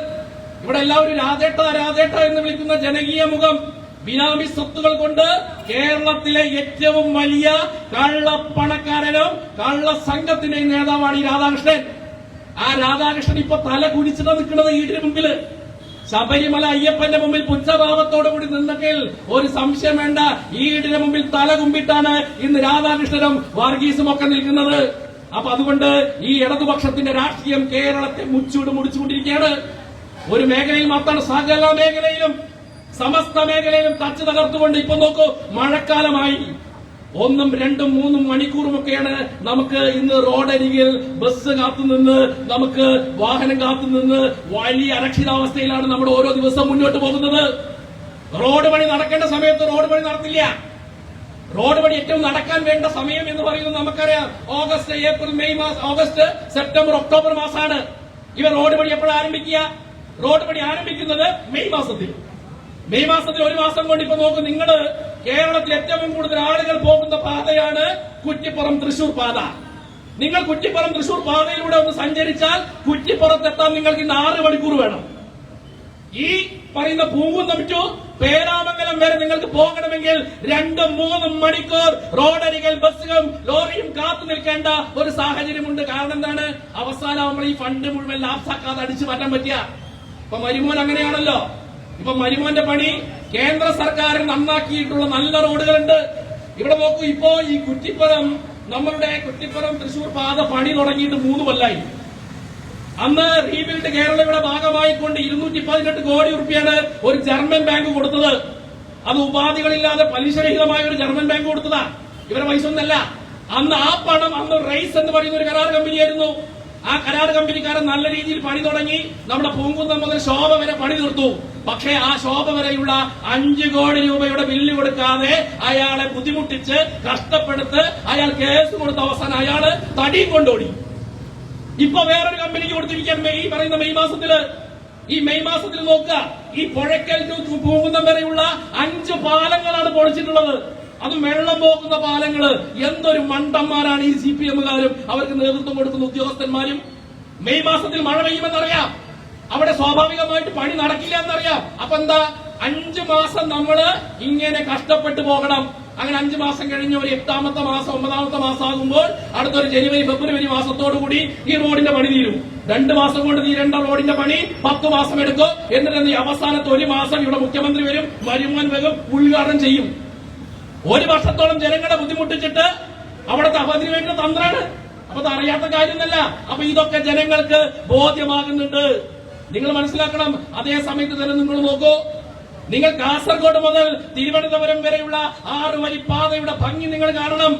ഇവിടെ എല്ലാവരും രാജേട്ട എന്ന് വിളിക്കുന്ന ജനകീയ മുഖം ബിനാമി സ്വത്തുകൾ കൊണ്ട് കേരളത്തിലെ ഏറ്റവും വലിയ കള്ളപ്പണക്കാരനും കള്ള സംഘത്തിന്റെയും നേതാവാണ് ഈ രാധാകൃഷ്ണൻ. ആ രാധാകൃഷ്ണൻ ഇപ്പൊ തല കുടിച്ചിട്ട് നിൽക്കുന്നത് ഈടിന് മുമ്പിൽ. ശബരിമല അയ്യപ്പന്റെ മുമ്പിൽ പുച്ഛഭാവത്തോടുകൂടി നിന്നെങ്കിൽ ഒരു സംശയം വേണ്ട, ഈടിന് മുമ്പിൽ തല കുമ്പിട്ടാണ് ഇന്ന് രാധാകൃഷ്ണനും വർഗീസും ഒക്കെ നിൽക്കുന്നത്. അപ്പൊ അതുകൊണ്ട് ഈ ഇടതുപക്ഷത്തിന്റെ രാഷ്ട്രീയം കേരളത്തെ മുടിച്ചുകൊണ്ടിരിക്കുകയാണ്. ഒരു മേഖലയിൽ മാത്രമാണ്, സകല മേഖലയിലും സമസ്ത മേഖലയിലും തച്ചു തകർത്തുകൊണ്ട് ഇപ്പൊ നോക്കൂ, മഴക്കാലമായി 1, 2, 3 മണിക്കൂറുമൊക്കെയാണ് നമുക്ക് ഇന്ന് റോഡരികിൽ ബസ് കാത്തുനിന്ന്, നമുക്ക് വാഹനം കാത്തുനിന്ന് വലിയ അരക്ഷിതാവസ്ഥയിലാണ് നമ്മൾ ഓരോ ദിവസം മുന്നോട്ട് പോകുന്നത്. റോഡ് പണി നടക്കേണ്ട സമയത്ത് റോഡ് പണി നടത്തില്ല. റോഡ് പണി ഏറ്റവും നടക്കാൻ വേണ്ട സമയം എന്ന് പറയുന്നത് നമുക്കറിയാം, ഓഗസ്റ്റ്, ഏപ്രിൽ, മെയ് മാസം, ഓഗസ്റ്റ്, സെപ്റ്റംബർ, ഒക്ടോബർ മാസമാണ്. ഇവർ റോഡ് പണി എപ്പോഴാണ് ആരംഭിക്കുക? റോഡ് പണി ആരംഭിക്കുന്നത് മെയ് മാസത്തിൽ. മെയ് മാസത്തിൽ ഒരു മാസം കൊണ്ട് ഇപ്പൊ നോക്കൂ, നിങ്ങൾ കേരളത്തിൽ ഏറ്റവും കൂടുതൽ ആളുകൾ പോകുന്ന പാതയാണ് കുറ്റിപ്പുറം തൃശൂർ പാത. നിങ്ങൾ കുറ്റിപ്പുറം തൃശൂർ പാതയിലൂടെ ഒന്ന് സഞ്ചരിച്ചാൽ കുറ്റിപ്പുറത്തെത്താൻ നിങ്ങൾക്ക് ഇന്ന് 6 മണിക്കൂർ വേണം. ഈ പറയുന്ന പൂങ്കുന്നം ടു പേരാമംഗലം വരെ നിങ്ങൾക്ക് പോകണമെങ്കിൽ 2-3 മണിക്കൂർ റോഡരികൾ ബസ്സുകളും ലോറിയും കാത്തു നിൽക്കേണ്ട ഒരു സാഹചര്യമുണ്ട്. കാരണം എന്താണ്, അവസാനം നമ്മൾ ഈ ഫണ്ട് മുഴുവൻ ലാപ്സാക്കാതെ അടിച്ചു മാറ്റാൻ പറ്റിയ. ഇപ്പൊ മരുമോൻ അങ്ങനെയാണല്ലോ. ഇപ്പൊ മരുമോന്റെ പണി കേന്ദ്ര സർക്കാർ നന്നാക്കിയിട്ടുള്ള നല്ല റോഡുകളുണ്ട്. ഇവിടെ നോക്കൂ, ഇപ്പോ ഈ കുറ്റിപ്പുറം, നമ്മളുടെ കുറ്റിപ്പുറം തൃശൂർ പാത പണി തുടങ്ങിയിട്ട് 3 കൊല്ലായി. അന്ന് റീബിൽഡ് കേരളയുടെ ഭാഗമായിക്കൊണ്ട് 218 കോടി രൂപയാണ് ഒരു ജർമ്മൻ ബാങ്ക് കൊടുത്തത്. അത് ഉപാധികളില്ലാതെ പലിശരഹിതമായ ഒരു ജർമ്മൻ ബാങ്ക് കൊടുത്തതാ, ഇവരെ പൈസ ഒന്നല്ല. അന്ന് ആ പണം, അന്ന് റൈസ് എന്ന് പറയുന്ന ഒരു കരാർ കമ്പനിയായിരുന്നു. ആ കരാർ കമ്പനിക്കാരൻ നല്ല രീതിയിൽ പണി തുടങ്ങി. നമ്മുടെ പൂങ്കുന്നം മുതൽ ശോഭ വരെ പണി തീർത്തു. പക്ഷേ ആ ശോഭ വരെയുള്ള 5 കോടി രൂപയുടെ ബില്ല് കൊടുക്കാതെ അയാളെ ബുദ്ധിമുട്ടിച്ച് കഷ്ടപ്പെടുത്ത് അയാൾ കേസ് കൊടുത്ത അവസാനം അയാള് തടിയും കൊണ്ടോടി. ഇപ്പൊ വേറൊരു കമ്പനിക്ക് കൊടുത്തിരിക്കാൻ ഈ പറയുന്ന മെയ് മാസത്തില്. ഈ മെയ് മാസത്തിൽ നോക്കുക, ഈ പുഴയ്ക്കൽ പൂങ്കുന്നം വരെയുള്ള 5 പാലങ്ങളാണ് പൊളിച്ചിട്ടുള്ളത്. അതും വെള്ളം പോകുന്ന പാലങ്ങള്. എന്തൊരു മണ്ടന്മാരാണ് ഈ CPM-കാരും അവർക്ക് നേതൃത്വം കൊടുക്കുന്ന ഉദ്യോഗസ്ഥന്മാരും. മെയ് മാസത്തിൽ മഴ പെയ്യുമെന്നറിയാം, അവിടെ സ്വാഭാവികമായിട്ട് പണി നടക്കില്ല എന്നറിയാം. അപ്പൊ എന്താ, 5 മാസം നമ്മള് ഇങ്ങനെ കഷ്ടപ്പെട്ടു പോകണം. അങ്ങനെ 5 മാസം കഴിഞ്ഞ് ഒരു 8ാമത്തെ മാസം 9ാമത്തെ മാസം ആകുമ്പോൾ അടുത്തൊരു ജനുവരി ഫെബ്രുവരി മാസത്തോടുകൂടി ഈ റോഡിന്റെ പണി തീരും. 2 മാസം കൊണ്ട് തീരേണ്ട റോഡിന്റെ പണി 10 മാസം എടുക്കും. എന്നിട്ട് ഈ അവസാനത്തെ 1 മാസം ഇവിടെ മുഖ്യമന്ത്രി വരും, മരുമോൻ വരും, ഉദ്ഘാടനം ചെയ്യും. 1 വർഷത്തോളം ജനങ്ങളെ ബുദ്ധിമുട്ടിച്ചിട്ട് അവിടുത്തെ അതിനു വേണ്ട തന്ത്രാണ്. അപ്പൊ അത് അറിയാത്ത കാര്യമല്ല. അപ്പൊ ഇതൊക്കെ ജനങ്ങൾക്ക് ബോധ്യമാകുന്നുണ്ട്. നിങ്ങൾ മനസ്സിലാക്കണം. അതേ സമയത്ത് തന്നെ നിങ്ങൾ നോക്കൂ, നിങ്ങൾ കാസർഗോഡ് മുതൽ തിരുവനന്തപുരം വരെയുള്ള 6 വരി പാതയുടെ ഭംഗി നിങ്ങൾ കാണണം.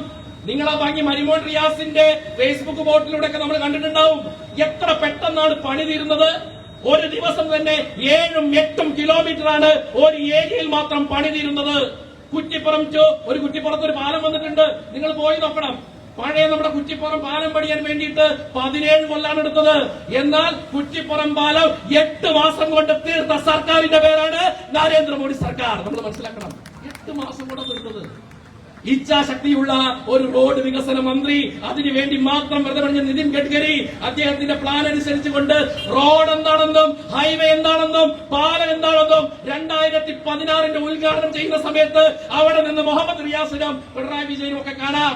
നിങ്ങൾ ആ ഭംഗി മരിമോൻ റിയാസിന്റെ ഫേസ്ബുക്ക് പോസ്റ്റിലൂടെ ഒക്കെ നമ്മൾ കണ്ടിട്ടുണ്ടാവും. എത്ര പെട്ടെന്നാണ് പണി തീരുന്നത്. ഒരു ദിവസം തന്നെ 7-8 കിലോമീറ്ററാണ് ഒരു ഏരിയയിൽ മാത്രം പണി തീരുന്നത്. കുറ്റിപ്പുറത്ത് ഒരു പാലം വന്നിട്ടുണ്ട്, നിങ്ങൾ പോയി നോക്കണം. പഴയ നമ്മുടെ കുറ്റിപ്പുറം പാലം പണിയാൻ വേണ്ടിയിട്ട് 17 കൊല്ലാണ് എടുത്തത്. എന്നാൽ കുറ്റിപ്പുറം പാലം 8 മാസം കൊണ്ട് തീർത്ത സർക്കാരിന്റെ പേരാണ് നരേന്ദ്രമോദി സർക്കാർ. നമ്മൾ മനസ്സിലാക്കണം, 8 മാസം കൊണ്ട് തീർത്തത്. ഇച്ഛാശക്തിയുള്ള ഒരു റോഡ് വികസന മന്ത്രി, അതിനുവേണ്ടി മാത്രം വെറുതെ പറഞ്ഞ നിതിൻ ഗഡ്കരി അദ്ദേഹത്തിന്റെ പ്ലാൻ അനുസരിച്ചുകൊണ്ട് റോഡ് എന്താണെന്നും ഹൈവേ എന്താണെന്നും പാലം എന്താണെന്നും 2016 ഉദ്ഘാടനം ചെയ്യുന്ന സമയത്ത് അവിടെ നിന്ന് മുഹമ്മദ് റിയാസിനും പിണറായി വിജയനും ഒക്കെ കാണാം.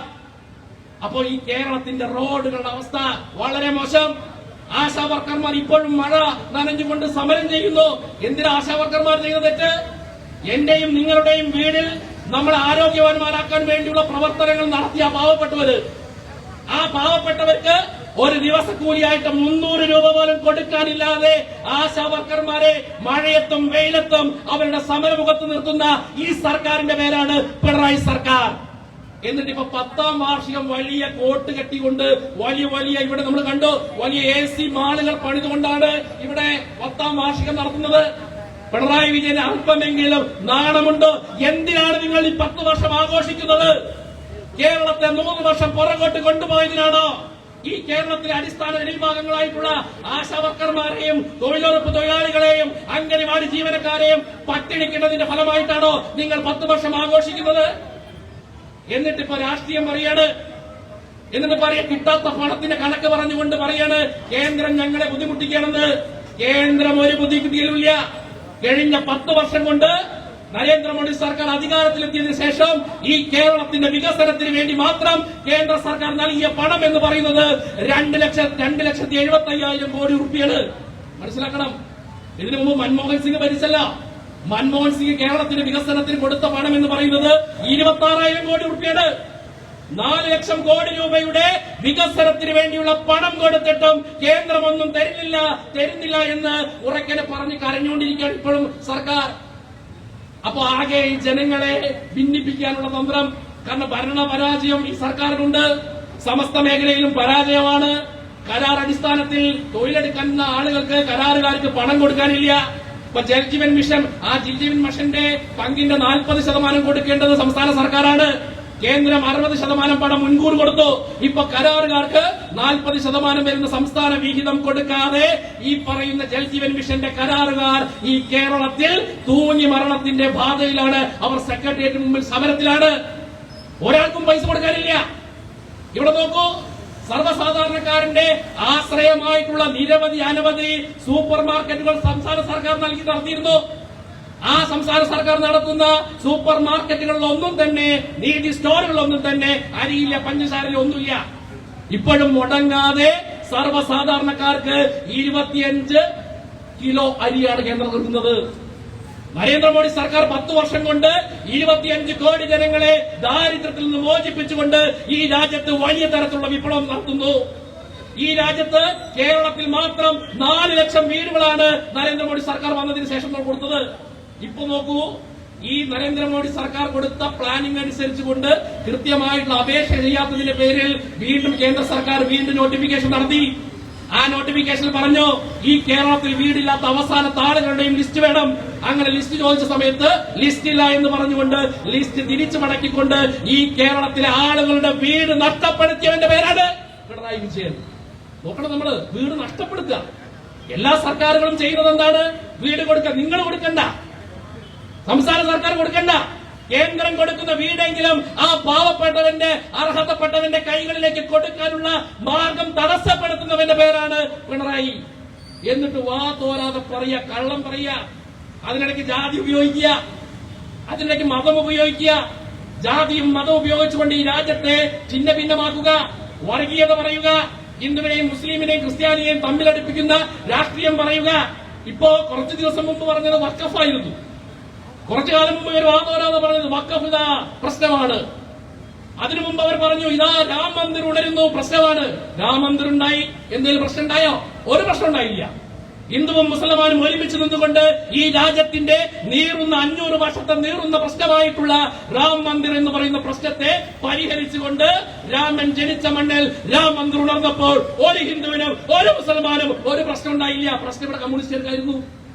അപ്പോൾ ഈ കേരളത്തിന്റെ റോഡുകളുടെ അവസ്ഥ വളരെ മോശം. ആശാ വർക്കർമാർ ഇപ്പോഴും മഴ നനഞ്ഞുകൊണ്ട് സമരം ചെയ്യുന്നു. എന്തിനാ ആശാ വർക്കർമാർ ചെയ്യുന്ന തെറ്റ്? എന്റെയും നിങ്ങളുടെയും വീടിൽ നമ്മൾ ആരോഗ്യവാന്മാരാക്കാൻ വേണ്ടിയുള്ള പ്രവർത്തനങ്ങൾ നടത്തിയ പാവപ്പെട്ടവര്, ആ പാവപ്പെട്ടവർക്ക് ഒരു ദിവസക്കൂലിയായിട്ട് 300 രൂപ പോലും കൊടുക്കാനില്ലാതെ ആശാ വർക്കർമാരെ മഴയത്തും വെയിലത്തും അവരുടെ സമരമുഖത്ത് നിർത്തുന്ന ഈ സർക്കാരിന്റെ പേരാണ് പിണറായി സർക്കാർ. എന്നിട്ട് ഇപ്പൊ 10ാം വാർഷികം വലിയ കോട്ട് കെട്ടിക്കൊണ്ട് വലിയ ഇവിടെ നമ്മൾ കണ്ടു, വലിയ AC മാളുകൾ പണിതുകൊണ്ടാണ് ഇവിടെ 10ാം വാർഷികം നടത്തുന്നത്. പിണറായി വിജയന് അല്പമെങ്കിലും നാണമുണ്ടോ? എന്തിനാണ് നിങ്ങൾ ഈ 10 വർഷം ആഘോഷിക്കുന്നത്? കേരളത്തെ 3 വർഷം പുറകോട്ട് കൊണ്ടുപോയതിനാണോ? ഈ കേരളത്തിലെ അടിസ്ഥാന വിഭാഗങ്ങളായിട്ടുള്ള ആശാ വർക്കർമാരെയും തൊഴിലുറപ്പ് തൊഴിലാളികളെയും അംഗനവാടി ജീവനക്കാരെയും പട്ടിണിക്കുന്നതിന്റെ ഫലമായിട്ടാണോ നിങ്ങൾ 10 വർഷം ആഘോഷിക്കുന്നത്? എന്നിട്ടിപ്പോ രാഷ്ട്രീയം പറയാണ്. എന്നിട്ട് പറയാ കിട്ടാത്ത പണത്തിന്റെ കണക്ക് പറഞ്ഞുകൊണ്ട് പറയാണ് കേന്ദ്രം ഞങ്ങളെ ബുദ്ധിമുട്ടിക്കണമെന്ന്. കേന്ദ്രം ഒരു ബുദ്ധിമുട്ടിയില്ല. കഴിഞ്ഞ 10 വർഷം കൊണ്ട് നരേന്ദ്രമോദി സർക്കാർ അധികാരത്തിലെത്തിയതിനു ശേഷം ഈ കേരളത്തിന്റെ വികസനത്തിന് വേണ്ടി മാത്രം കേന്ദ്ര സർക്കാർ നൽകിയ പണം എന്ന് പറയുന്നത് 2,75,000 കോടി രൂപയാണ്. മനസ്സിലാക്കണം. ഇതിനു മുമ്പ് മൻമോഹൻ സിംഗ് ഭരിച്ചല്ല. മൻമോഹൻ സിംഗ് കേരളത്തിന്റെ വികസനത്തിന് കൊടുത്ത പണം എന്ന് പറയുന്നത് 26,000 കോടി രൂപയാണ്. 4 ലക്ഷം കോടി രൂപയുടെ വികസനത്തിന് വേണ്ടിയുള്ള പണം കൊടുത്തിട്ടും കേന്ദ്രമൊന്നും തരുന്നില്ല എന്ന് ഉറക്കനെ പറഞ്ഞ് കരഞ്ഞുകൊണ്ടിരിക്കുകയാണ് ഇപ്പോഴും സർക്കാർ. അപ്പൊ ആകെ ഈ ജനങ്ങളെ ഭിന്നിപ്പിക്കാനുള്ള തന്ത്രം. കാരണം ഭരണ പരാജയം ഈ സർക്കാരിനുണ്ട്. സമസ്ത മേഖലയിലും പരാജയമാണ്. കരാർ അടിസ്ഥാനത്തിൽ തൊഴിലെടുക്കുന്ന ആളുകൾക്ക് കരാറുകാർക്ക് പണം കൊടുക്കാനില്ല. ഇപ്പൊ ജൽജീവൻ മിഷൻ, ആ ജൽജീവൻ മിഷന്റെ പങ്കിന്റെ 40% കൊടുക്കേണ്ടത് സംസ്ഥാന സർക്കാരാണ്. കേന്ദ്രം 60% പണം മുൻകൂർ കൊടുത്തു. ഇപ്പൊ കരാറുകാർക്ക് 40% വരുന്ന സംസ്ഥാന വിഹിതം കൊടുക്കാതെ ഈ പറയുന്ന ജൽജീവൻ മിഷന്റെ കരാറുകാർ ഈ കേരളത്തിൽ തൂങ്ങി മരണത്തിന്റെ ബാധയിലാണ്. അവർ സെക്രട്ടേറിയറ്റിന് മുമ്പിൽ സമരത്തിലാണ്. ഒരാൾക്കും പൈസ കൊടുക്കാനില്ല. ഇവിടെ നോക്കൂ, സർവ്വസാധാരണക്കാരന്റെ ആശ്രയമായിട്ടുള്ള അനവധി സൂപ്പർ മാർക്കറ്റുകൾ സംസ്ഥാന സർക്കാർ നടത്തിയിരുന്നു. ആ സംസ്ഥാന സർക്കാർ നടത്തുന്ന സൂപ്പർ മാർക്കറ്റുകളിലൊന്നും തന്നെ, നീതി സ്റ്റോറുകളിലൊന്നും തന്നെ അരിയില്ല, പഞ്ചസാരയില്ല, ഒന്നുമില്ല. ഇപ്പോഴും മുടങ്ങാതെ സർവ്വസാധാരണക്കാർക്ക് 25 കിലോ അരിയാണ് കേന്ദ്രം നൽകുന്നത്. നരേന്ദ്രമോദി സർക്കാർ 10 വർഷം കൊണ്ട് 25 കോടി ജനങ്ങളെ ദാരിദ്ര്യത്തിൽ നിന്ന് മോചിപ്പിച്ചുകൊണ്ട് ഈ രാജ്യത്ത് വലിയ തരത്തിലുള്ള വിപ്ലവം നടത്തുന്നു. ഈ രാജ്യത്ത് കേരളത്തിൽ മാത്രം 4 ലക്ഷം വീടുകളാണ് നരേന്ദ്രമോദി സർക്കാർ വന്നതിന് ശേഷം കൊടുത്തത്. ഇപ്പൊ നോക്കൂ, ഈ നരേന്ദ്രമോദി സർക്കാർ കൊടുത്ത പ്ലാനിംഗ് അനുസരിച്ചുകൊണ്ട് കൃത്യമായിട്ടുള്ള അപേക്ഷ ചെയ്യാത്തതിന്റെ പേരിൽ വീണ്ടും കേന്ദ്ര സർക്കാർ നോട്ടിഫിക്കേഷൻ നടത്തി. ആ നോട്ടിഫിക്കേഷനിൽ പറഞ്ഞു ഈ കേരളത്തിൽ വീടില്ലാത്ത അവസാനത്തെ ആളുകളുടെയും ലിസ്റ്റ് വേണം. അങ്ങനെ ലിസ്റ്റ് ചോദിച്ച സമയത്ത് ലിസ്റ്റില്ല എന്ന് പറഞ്ഞുകൊണ്ട് ലിസ്റ്റ് തിരിച്ചു മടക്കിക്കൊണ്ട് ഈ കേരളത്തിലെ ആളുകളുടെ വീട് നഷ്ടപ്പെടുത്തിയവന്റെ പേരാണ് പിണറായി വിജയൻ. നോക്കണം, നമ്മള് വീട് നഷ്ടപ്പെടുത്തുക. എല്ലാ സർക്കാരുകളും ചെയ്യുന്നത് എന്താണ്? വീട് കൊടുക്കുക. നിങ്ങൾ കൊടുക്കണ്ട, സംസ്ഥാന സർക്കാർ കൊടുക്കണ്ട. കേന്ദ്രം കൊടുക്കുന്ന വീടെങ്കിലും ആ പാവപ്പെട്ടവന്റെ അർഹതപ്പെട്ടവന്റെ കൈകളിലേക്ക് കൊടുക്കാനുള്ള മാർഗം തടസ്സപ്പെടുത്തുന്നവന്റെ പേരാണ് പിണറായി. എന്നിട്ട് വാ തോരാതെ പറയുക, കള്ളം പറയുക, അതിനിടയ്ക്ക് ജാതി ഉപയോഗിക്കുക, അതിനിടയ്ക്ക് മതം ഉപയോഗിക്കുക. ജാതിയും മതം ഉപയോഗിച്ചുകൊണ്ട് ഈ രാജ്യത്തെ ഛിന്ന ഭിന്നമാക്കുക, വർഗീയത പറയുക, ഹിന്ദുവിനെയും മുസ്ലിമിനെയും ക്രിസ്ത്യാനിയെയും തമ്മിലടിപ്പിക്കുന്ന രാഷ്ട്രീയം പറയുക. ഇപ്പോ കുറച്ചു ദിവസം മുമ്പ് പറഞ്ഞത് വഖഫായിരുന്നു. കുറച്ചു കാലം മുമ്പ് ഇവർ വാദോരാതെ പറഞ്ഞത് വഖഫ് ഇതാ പ്രശ്നമാണ്. അതിനു മുമ്പ് അവർ പറഞ്ഞു ഇതാ രാം മന്ദിർ ഉണരുന്നു, പ്രശ്നമാണ്. രാം മന്ദിർ ഉണ്ടായി, എന്തെങ്കിലും പ്രശ്നം ഉണ്ടായോ? ഒരു പ്രശ്നം ഉണ്ടായില്ല. ഹിന്ദുവും മുസൽമാനും ഒരുമിച്ച് നിന്നുകൊണ്ട് ഈ രാജ്യത്തിന്റെ 500 വർഷത്തെ നീറുന്ന പ്രശ്നമായിട്ടുള്ള രാം മന്ദിർ എന്ന് പറയുന്ന പ്രശ്നത്തെ പരിഹരിച്ചുകൊണ്ട് രാമൻ ജനിച്ച മണ്ണിൽ രാം മന്ദിർ ഉണർന്നപ്പോൾ ഒരു ഹിന്ദുവിനും ഒരു മുസൽമാനും ഒരു പ്രശ്നം ഉണ്ടായില്ല. പ്രശ്നം ഇവിടെ കമ്മ്യൂണിസ്റ്റുകാർക്കായിരുന്നു.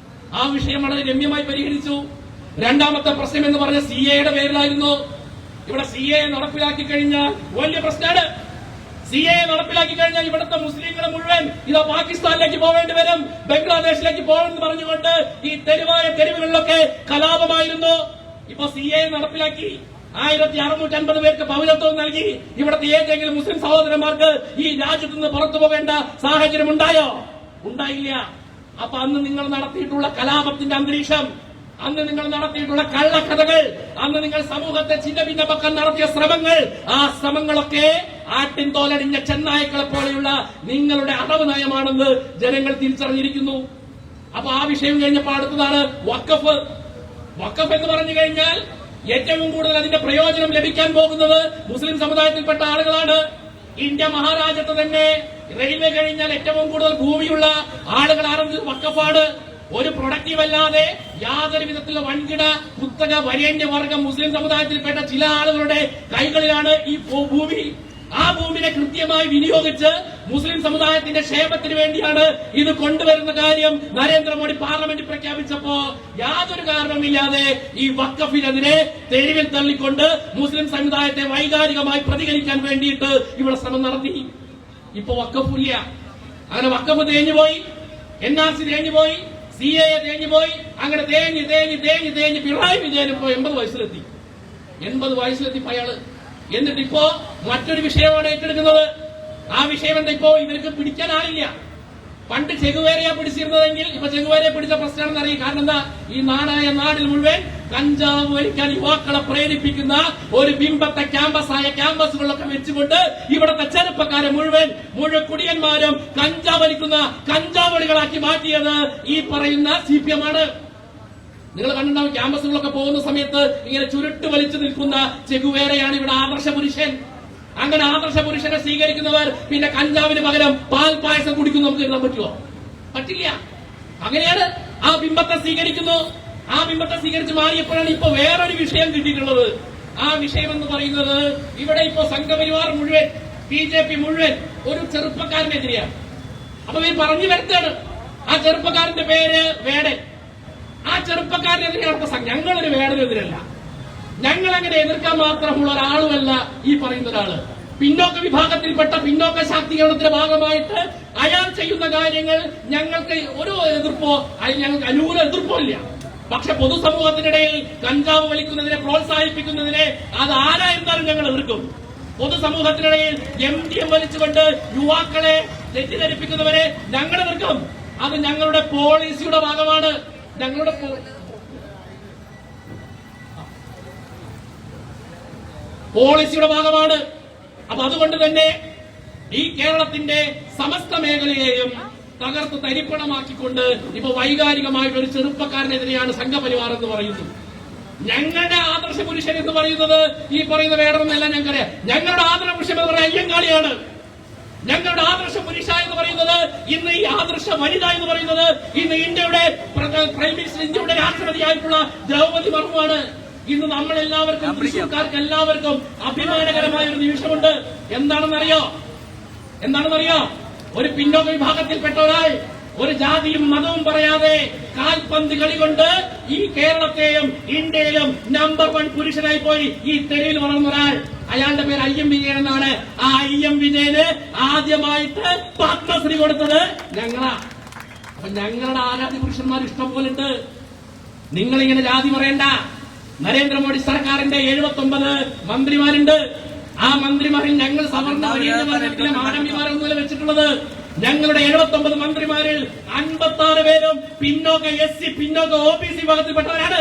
ആ വിഷയം വളരെ രമ്യമായി പരിഹരിച്ചു. രണ്ടാമത്തെ പ്രശ്നം എന്ന് പറഞ്ഞ CAA പേരിലായിരുന്നു. ഇവിടെ CAA നടപ്പിലാക്കി കഴിഞ്ഞാൽ വലിയ പ്രശ്നമാണ്. CAA നടപ്പിലാക്കി കഴിഞ്ഞാൽ ഇവിടുത്തെ മുസ്ലിങ്ങളെ മുഴുവൻ ഇതാ പാകിസ്ഥാനിലേക്ക് പോവേണ്ടി വരും, ബംഗ്ലാദേശിലേക്ക് പോകണമെന്ന് പറഞ്ഞുകൊണ്ട് ഈ തെരുവുകളിലൊക്കെ കലാപമായിരുന്നു. ഇപ്പൊ CAA നടപ്പിലാക്കി 1650 പേർക്ക് പൗരത്വം നൽകി. ഇവിടുത്തെ ഏതെങ്കിലും മുസ്ലിം സഹോദരന്മാർക്ക് ഈ രാജ്യത്ത് നിന്ന് പുറത്തു പോകേണ്ട സാഹചര്യം ഉണ്ടായോ? ഉണ്ടായില്ല. അപ്പൊ അന്ന് നിങ്ങൾ നടത്തിയിട്ടുള്ള കലാപത്തിന്റെ അന്തരീക്ഷം, അന്ന് നിങ്ങൾ നടത്തിയിട്ടുള്ള കള്ളക്കഥകൾ, അന്ന് നിങ്ങൾ സമൂഹത്തെ ചിന്നഭിന്നമാക്കാൻ നടത്തിയ ശ്രമങ്ങൾ, ആ ശ്രമങ്ങളൊക്കെ ആട്ടിൻ തോലടിഞ്ഞ ചെന്നായ്ക്കളെ പോലെയുള്ള നിങ്ങളുടെ അടവ് നയമാണെന്ന് ജനങ്ങൾ തിരിച്ചറിഞ്ഞിരിക്കുന്നു. അപ്പൊ ആ വിഷയം കഴിഞ്ഞപ്പോൾ അടുത്തതാണ് വഖഫ്. വഖഫ് എന്ന് പറഞ്ഞു കഴിഞ്ഞാൽ ഏറ്റവും കൂടുതൽ അതിന്റെ പ്രയോജനം ലഭിക്കാൻ പോകുന്നത് മുസ്ലിം സമുദായത്തിൽപ്പെട്ട ആളുകളാണ്. ഇന്ത്യ മഹാരാജ്യത്ത് തന്നെ റെയിൽവേ കഴിഞ്ഞാൽ ഏറ്റവും കൂടുതൽ ഭൂമിയുള്ള ആളുകൾ ആരംഭിച്ചത് വഖഫാണ്. ഒരു പ്രൊഡക്റ്റീവ് അല്ലാതെ യാതൊരു വിധത്തിലുള്ള വൻകിട കുത്തക വരേണ്യവർഗം മുസ്ലിം സമുദായത്തിൽപ്പെട്ട ചില ആളുകളുടെ കൈകളിലാണ് ഈ ഭൂമി. ആ ഭൂമിയെ കൃത്യമായി വിനിയോഗിച്ച് മുസ്ലിം സമുദായത്തിന്റെ ക്ഷേമത്തിന് വേണ്ടിയാണ് ഇത് കൊണ്ടുവരുന്ന കാര്യം നരേന്ദ്രമോദി പാർലമെന്റിൽ പ്രഖ്യാപിച്ചപ്പോ യാതൊരു കാരണമില്ലാതെ ഈ വഖഫിനെതിരെ തെരുവിൽ തള്ളിക്കൊണ്ട് മുസ്ലിം സമുദായത്തെ വൈകാരികമായി പ്രതികരിക്കാൻ വേണ്ടിയിട്ട് ഇവിടെ ശ്രമം നടത്തി. ഇപ്പൊ വഖഫില്ല. അങ്ങനെ വഖഫ് തേഞ്ഞുപോയി, NRC തേഞ്ഞുപോയി, CAA തേഞ്ഞുപോയി. അങ്ങനെ തേഞ്ഞ് പിണറായി വിജയൻ ഇപ്പോ 80 വയസ്സിലെത്തി. 80 വയസ്സിലെത്തി അയാള്. എന്നിട്ടിപ്പോ മറ്റൊരു വിഷയമാണ് ഏറ്റെടുക്കുന്നത്. ആ വിഷയം എന്താ? ഇപ്പോ ഇവർക്ക് പിടിക്കാൻ ആളില്ല. പണ്ട് ചെഗുവേരയെ പിടിച്ചിരുന്നതെങ്കിൽ ഇപ്പൊ ചെഗുവേരയെ പിടിച്ച പ്രശ്നമാണെന്ന് അറിയും. കാരണം എന്താ? ഈ നാടായ നാടിൽ മുഴുവൻ കഞ്ചാവ് വലിക്കാൻ യുവാക്കളെ പ്രേരിപ്പിക്കുന്ന ഒരു ബിംബത്തെ ക്യാമ്പസുകളിലൊക്കെ വെച്ചുകൊണ്ട് ഇവിടുത്തെ ചെറുപ്പക്കാരെ മുഴുവൻ കുടിയന്മാരും കഞ്ചാവ് വലിക്കുന്ന കഞ്ചാവളികളാക്കി മാറ്റിയത് ഈ പറയുന്ന CPM ആണ്. നിങ്ങൾ കണ്ടിട്ടുണ്ടാവും, ക്യാമ്പസുകളിലൊക്കെ പോകുന്ന സമയത്ത് ഇങ്ങനെ ചുരുട്ട് വലിച്ചു നിൽക്കുന്ന ചെഗുവേരയാണ് ഇവിടെ ആദർശ പുരുഷൻ. അങ്ങനെ ആദർശ പുരുഷനെ സ്വീകരിക്കുന്നവർ പിന്നെ കഞ്ചാവിന് പകരം പാൽ പായസം കുടിക്കുന്നു. നമുക്ക് എഴുതാൻ പറ്റുമോ? പറ്റില്ല. അങ്ങനെയാണ് ആ ബിംബത്തെ സ്വീകരിക്കുന്നു. ആ ബിംബത്തെ സ്വീകരിച്ച് മാറിയപ്പോഴാണ് ഇപ്പൊ വേറൊരു വിഷയം കിട്ടിയിട്ടുള്ളത്. ആ വിഷയം എന്ന് പറയുന്നത് ഇവിടെ ഇപ്പോ സംഘപരിവാർ മുഴുവൻ, BJP മുഴുവൻ ഒരു ചെറുപ്പക്കാരനെതിരെയാണ്. അപ്പൊ ഇവർ പറഞ്ഞു വരുത്താണ്. ആ ചെറുപ്പക്കാരന്റെ പേര് വേടൻ. ആ ചെറുപ്പക്കാരനെതിരെയാണ് ഞങ്ങളൊരു വേടനെതിരല്ല. ഞങ്ങൾ അങ്ങനെ എതിർക്കാൻ മാത്രമുള്ള ഒരാളുമല്ല ഈ പറയുന്ന ഒരാള്. പിന്നോക്ക വിഭാഗത്തിൽപ്പെട്ട പിന്നോക്ക ശാക്തീകരണത്തിന്റെ ഭാഗമായിട്ട് അയാൾ ചെയ്യുന്ന കാര്യങ്ങൾ ഞങ്ങൾക്ക് ഒരു എതിർപ്പോ ഞങ്ങൾക്ക് അനുകൂല എതിർപ്പോ ഇല്ല. പക്ഷെ പൊതുസമൂഹത്തിനിടയിൽ കഞ്ചാവ് വലിക്കുന്നതിനെ പ്രോത്സാഹിപ്പിക്കുന്നതിനെ അത് ആരാ എന്തായാലും ഞങ്ങൾ എതിർക്കും. പൊതുസമൂഹത്തിനിടയിൽ MDM വലിച്ചുകൊണ്ട് യുവാക്കളെ തെറ്റിദ്ധരിപ്പിക്കുന്നവരെ ഞങ്ങൾ എതിർക്കും. അത് ഞങ്ങളുടെ പോളിസിയുടെ ഭാഗമാണ്. ഞങ്ങളുടെ പോളിസിയുടെ ഭാഗമാണ്. അപ്പൊ അതുകൊണ്ട് തന്നെ ഈ കേരളത്തിന്റെ സമസ്ത മേഖലയെയും തകർത്ത് തരിപ്പണമാക്കിക്കൊണ്ട് ഇപ്പൊ വൈകാരികമായിട്ട് ഒരു ചെറുപ്പക്കാരനെതിരെയാണ് സംഘപരിവാർ എന്ന് പറയുന്നത്. ഞങ്ങളുടെ ആദർശ പുരുഷൻ എന്ന് പറയുന്നത് ഈ പറയുന്ന വേണമെന്നല്ല ഞങ്ങൾക്കറിയാം. ഞങ്ങളുടെ ആദർശ പുരുഷൻ എന്ന് പറയുന്നത് അയ്യങ്കാളിയാണ്. ഞങ്ങളുടെ ആദർശ പുരുഷ എന്ന് പറയുന്നത് ഇന്ന് ഈ ആദർശ വനിത എന്ന് പറയുന്നത് ഇന്ന് ഇന്ത്യയുടെ പ്രൈം മിനിസ്റ്റർ, ഇന്ത്യയുടെ രാഷ്ട്രപതിയായിട്ടുള്ള ദ്രൗപദി മുർമുവാണ്. ഇന്ന് നമ്മളെല്ലാവർക്കും, തൃശ്ശൂർക്കാർക്ക് എല്ലാവർക്കും അഭിമാനകരമായ ഒരു നിമിഷമുണ്ട്. എന്താണെന്നറിയോ? ഒരു പിന്നോക്ക വിഭാഗത്തിൽപ്പെട്ട ഒരാൾ ഒരു ജാതിയും മതവും പറയാതെ കാൽപന്ത് കളി കൊണ്ട് ഈ കേരളത്തെയും ഇന്ത്യയിലും നമ്പർ 1 പുരുഷനായി പോയി ഈ തെരുവിൽ വളർന്ന ഒരാൾ. അയാളുടെ പേര് IM വിജയൻ എന്നാണ്. ആ IM വിജയന് ആദ്യമായിട്ട് പത്മശ്രീ കൊടുത്തത് ഞങ്ങളാ. അപ്പൊ ഞങ്ങളുടെ ആരാധ്യ പുരുഷന്മാർ ഇഷ്ടം പോലെ ഉണ്ട്. നിങ്ങളിങ്ങനെ ജാതി പറയണ്ട. നരേന്ദ്രമോദി സർക്കാരിന്റെ 79 മന്ത്രിമാരുണ്ട്. ആ മന്ത്രിമാരിൽ ഞങ്ങൾ സവർണ മാനവിമാരൊന്നുമല്ല വെച്ചിട്ടുള്ളത്. ഞങ്ങളുടെ 79 മന്ത്രിമാരിൽ 56 പേരും പിന്നോക്ക SC, പിന്നോക്ക OBC വിഭാഗത്തിൽപ്പെട്ടവരാണ്.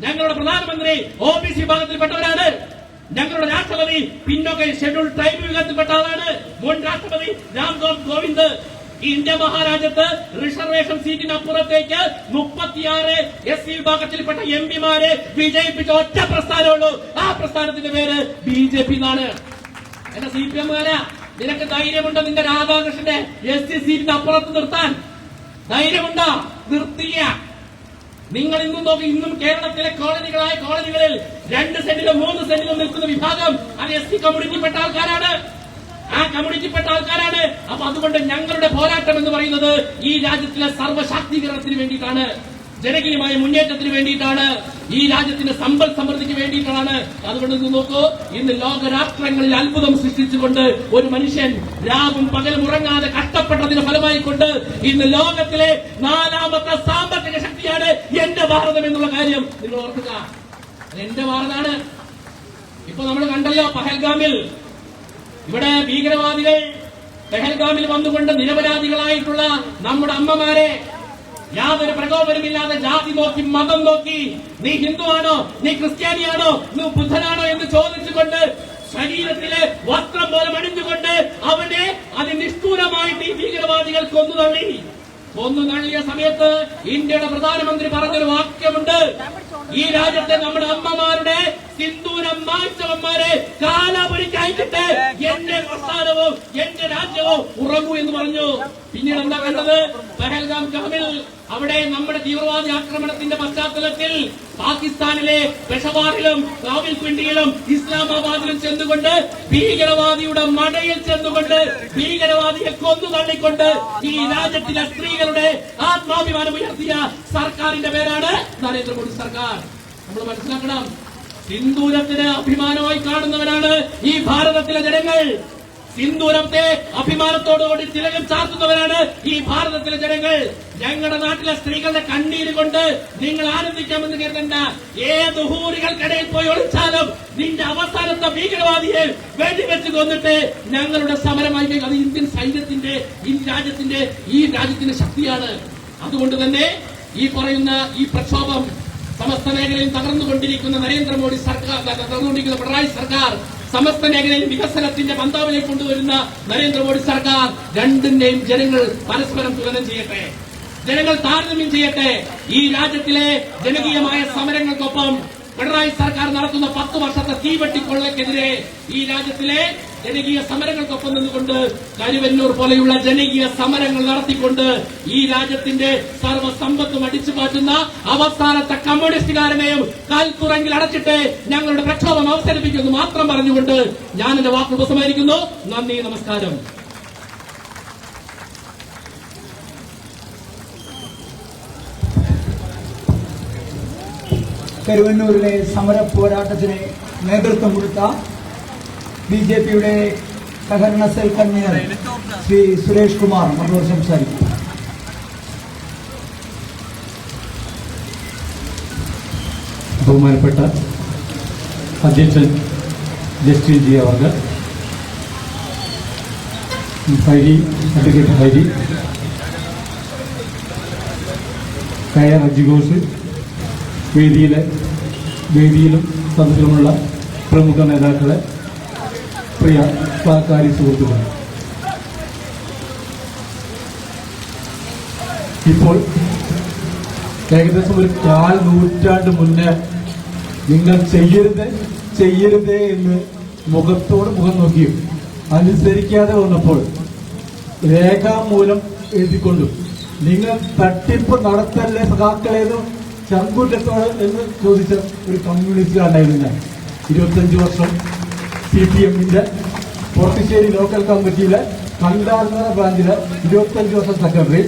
ഞങ്ങളുടെ പ്രധാനമന്ത്രി OBC വിഭാഗത്തിൽപ്പെട്ടവരാണ്. ഞങ്ങളുടെ രാഷ്ട്രപതി പിന്നോക്ക ഷെഡ്യൂൾ ട്രൈബ് വിഭാഗത്തിൽപ്പെട്ട ആളാണ്. മുൻ രാഷ്ട്രപതി രാംനാഥ് കോവിന്ദ്. ഇന്ത്യ മഹാരാജ്യത്ത് റിസർവേഷൻ സീറ്റിനപ്പുറത്തേക്ക് 36 SC വിഭാഗത്തിൽപ്പെട്ട MPമാരെ വിജയിപ്പിച്ച ഒറ്റ പ്രസ്ഥാനമുള്ളൂ. ആ പ്രസ്ഥാനത്തിന്റെ പേര് BJP എന്നാണ്. എന്റെ CPM നിനക്ക് ധൈര്യമുണ്ട് നിന്റെ രാധാകൃഷ്ണന്റെ SC സീറ്റിന് അപ്പുറത്ത് നിർത്താൻ? ധൈര്യമുണ്ടോ? നിർത്തില്ല. നിങ്ങൾ ഇന്നും നോക്കി, ഇന്നും കേരളത്തിലെ കോളനികളിൽ 2 സെന്റിലും 3 സെന്റിലും നിൽക്കുന്ന വിഭാഗം അത് SC കമ്മ്യൂണിറ്റിപ്പെട്ട ആൾക്കാരാണ്. ആ കമ്മ്യൂണിറ്റിപ്പെട്ട ആൾക്കാരാണ്. അപ്പൊ അതുകൊണ്ട് ഞങ്ങളുടെ പോരാട്ടം എന്ന് പറയുന്നത് ഈ രാജ്യത്തിലെ സർവ്വശാക്തീകരണത്തിന് വേണ്ടിയിട്ടാണ്, ജനകീയമായ മുന്നേറ്റത്തിന് വേണ്ടിയിട്ടാണ്, ഈ രാജ്യത്തിന്റെ സമ്പൽ സമൃദ്ധിക്ക് വേണ്ടിയിട്ടാണ്. അതുകൊണ്ട് നോക്കൂ, ഇന്ന് ലോകരാഷ്ട്രങ്ങളിൽ അത്ഭുതം സൃഷ്ടിച്ചുകൊണ്ട് ഒരു മനുഷ്യൻ രാവും പകലും ഉറങ്ങാതെ കഷ്ടപ്പെട്ടതിന് ഫലമായിക്കൊണ്ട് ഇന്ന് ലോകത്തിലെ 4ാമത്തെ സാമ്പത്തിക ശക്തിയാണ് എന്റെ ഭാരതം എന്നുള്ള കാര്യം നിങ്ങൾ ഓർക്കുക. എന്റെ ഭാരതാണ്. ഇപ്പൊ നമ്മൾ കണ്ടല്ലോ പഹൽഗാമിൽ, ഇവിടെ ഭീകരവാദികൾ പെഹൽഗാമിൽ വന്നുകൊണ്ട് നിരപരാധികളായിട്ടുള്ള നമ്മുടെ അമ്മമാരെ യാതൊരു പ്രകോപനമില്ലാതെ ജാതി നോക്കി, മതം നോക്കി, നീ ഹിന്ദുവാണോ, നീ ക്രിസ്ത്യാനിയാണോ, നീ ബുദ്ധനാണോ എന്ന് ചോദിച്ചുകൊണ്ട് ശരീരത്തിലെ വസ്ത്രം പോലെ അണിഞ്ഞുകൊണ്ട് അവനെ അതിനിഷ്ഠൂരമായിട്ട് ഈ ഭീകരവാദികൾ കൊന്നു തള്ളിയ സമയത്ത് ഇന്ത്യയുടെ പ്രധാനമന്ത്രി പറഞ്ഞൊരു വാക്യമുണ്ട്, ഈ രാജ്യത്തെ നമ്മുടെ അമ്മമാരുടെ സിന്ദൂരം മായ്ച്ചവന്മാരെ കാലാപരിക്കയച്ചിട്ട് എന്റെ പ്രസ്ഥാനവും എന്റെ രാജ്യവും ഉറങ്ങൂ എന്ന് പറഞ്ഞു. പിന്നീട് എന്താ കണ്ടത്? പഹൽഗാം ക്യാമ്പിൽ അവിടെ നമ്മുടെ തീവ്രവാദി ആക്രമണത്തിന്റെ പശ്ചാത്തലത്തിൽ പാകിസ്ഥാനിലെ പെഷവാറിലും റാവൽപിണ്ടിയിലും ഇസ്ലാമാബാദിലും ചെന്നുകൊണ്ട് ഭീകരവാദിയുടെ മടയിൽ ചെന്നുകൊണ്ട് ഭീകരവാദിയെ കൊന്നു തള്ളിക്കൊണ്ട് ഈ രാജ്യത്തിലെ സ്ത്രീകളുടെ ആത്മാഭിമാനം ഉയർത്തിയ സർക്കാരിന്റെ പേരാണ് നരേന്ദ്രമോദി സർക്കാർ. നമ്മൾ മനസ്സിലാക്കണം, സിന്ദൂരത്തിന് അഭിമാനമായി കാണുന്നവരാണ് ഈ ഭാരതത്തിലെ ജനങ്ങൾ. സിന്ദൂരത്തെ അഭിമാനത്തോടുകൂടി തിലകം ചാർത്തുന്നവരാണ് ഈ ഭാരതത്തിലെ ജനങ്ങൾ. ഞങ്ങളുടെ നാട്ടിലെ സ്ത്രീകളുടെ കണ്ണീര് കൊണ്ട് നിങ്ങൾ ആനന്ദിക്കാമെന്ന് കരുതണ്ട. ഏത് ഹൂറികൾക്കിടയിൽ പോയി ഒളിച്ചാലും നിന്റെ അവസാനത്തെ ഭീകരവാദിയെ വെടിവെച്ച് കൊന്നിട്ട് ഞങ്ങളുടെ സമരമായി. അത് ഇന്ത്യൻ സൈന്യത്തിന്റെ, ഈ രാജ്യത്തിന്റെ ശക്തിയാണ്. അതുകൊണ്ട് തന്നെ ഈ പറയുന്ന ഈ പ്രക്ഷോഭം സമസ്ത മേഖലയിൽ തകർന്നുകൊണ്ടിരിക്കുന്ന നരേന്ദ്രമോദി സർക്കാർ, തകർന്നുകൊണ്ടിരിക്കുന്ന പിണറായി സർക്കാർ, സമസ്ത മേഖലയിൽ വികസനത്തിന്റെ പന്താവിലേക്ക് കൊണ്ടുവരുന്ന നരേന്ദ്രമോദി സർക്കാർ, രണ്ടിന്റെയും ജനങ്ങൾ പരസ്പരം തുലനം ചെയ്യട്ടെ, ജനങ്ങൾ താരതമ്യം ചെയ്യട്ടെ. ഈ രാജ്യത്തിലെ ജനകീയമായ സമരങ്ങൾക്കൊപ്പം പിണറായി സർക്കാർ നടത്തുന്ന 10 വർഷത്തെ തീവെട്ടിക്കൊള്ളയ്ക്കെതിരെ ഈ രാജ്യത്തിലെ ജനകീയ സമരങ്ങൾക്കൊപ്പം നിന്നുകൊണ്ട് കരുവന്നൂർ പോലെയുള്ള ജനകീയ സമരങ്ങൾ നടത്തിക്കൊണ്ട് ഈ രാജ്യത്തിന്റെ സർവ്വസമ്പത്തും അടിച്ചു മാറ്റുന്ന അവസാനത്തെ കമ്മ്യൂണിസ്റ്റുകാരനെയും കാൽത്തുറങ്കിൽ അടച്ചിട്ട് ഞങ്ങളുടെ പ്രക്ഷോഭം അവസാനിപ്പിക്കുമെന്ന് മാത്രം പറഞ്ഞുകൊണ്ട് ഞാൻ എന്റെ വാക്കുകൾ ഉപസംഹരിക്കുന്നു. നന്ദി, നമസ്കാരം. കരുവന്നൂരിലെ സമര പോരാട്ടത്തിന് നേതൃത്വം കൊടുത്ത ബിജെപിയുടെ സഹകരണ സെൽ കൺവീനർ ശ്രീ സുരേഷ് കുമാർ നമ്മളോട് സംസാരിക്കും. ബഹുമാനപ്പെട്ട അധ്യക്ഷൻ ജസ്റ്റിൻ ജി അവർ, അഡ്വക്കേറ്റ് ഹരി, കയ റജിഘോഷ്, വേദിയിലും സദസ്സിലുമുള്ള പ്രമുഖ നേതാക്കളെ, പ്രിയ സഹകാരി സുഹൃത്തുക്കളെ, ഇപ്പോൾ ഏകദേശം ഒരു 4 നൂറ്റാണ്ട് മുന്നേ നിങ്ങൾ ചെയ്യരുതേ എന്ന് മുഖത്തോട് മുഖം നോക്കിയും അനുസരിക്കാതെ വന്നപ്പോൾ രേഖാമൂലം എഴുതിക്കൊണ്ടു നിങ്ങൾ തട്ടിപ്പ് നടത്തല്ലേ സഖാക്കളേന്ന് ചങ്കൂറ്റത്തോട് എന്ന് ചോദിച്ച ഒരു കമ്മ്യൂണിസ്റ്റുകാരനായിരുന്നു ഞാൻ. 25 വർഷം CPM-ന്റെ പോർട്ടിശ്ശേരി ലോക്കൽ കമ്മിറ്റിയിലെ കണ്ടാർന്നറ ബ്രാഞ്ചിലെ 25 വർഷം സെക്രട്ടറി.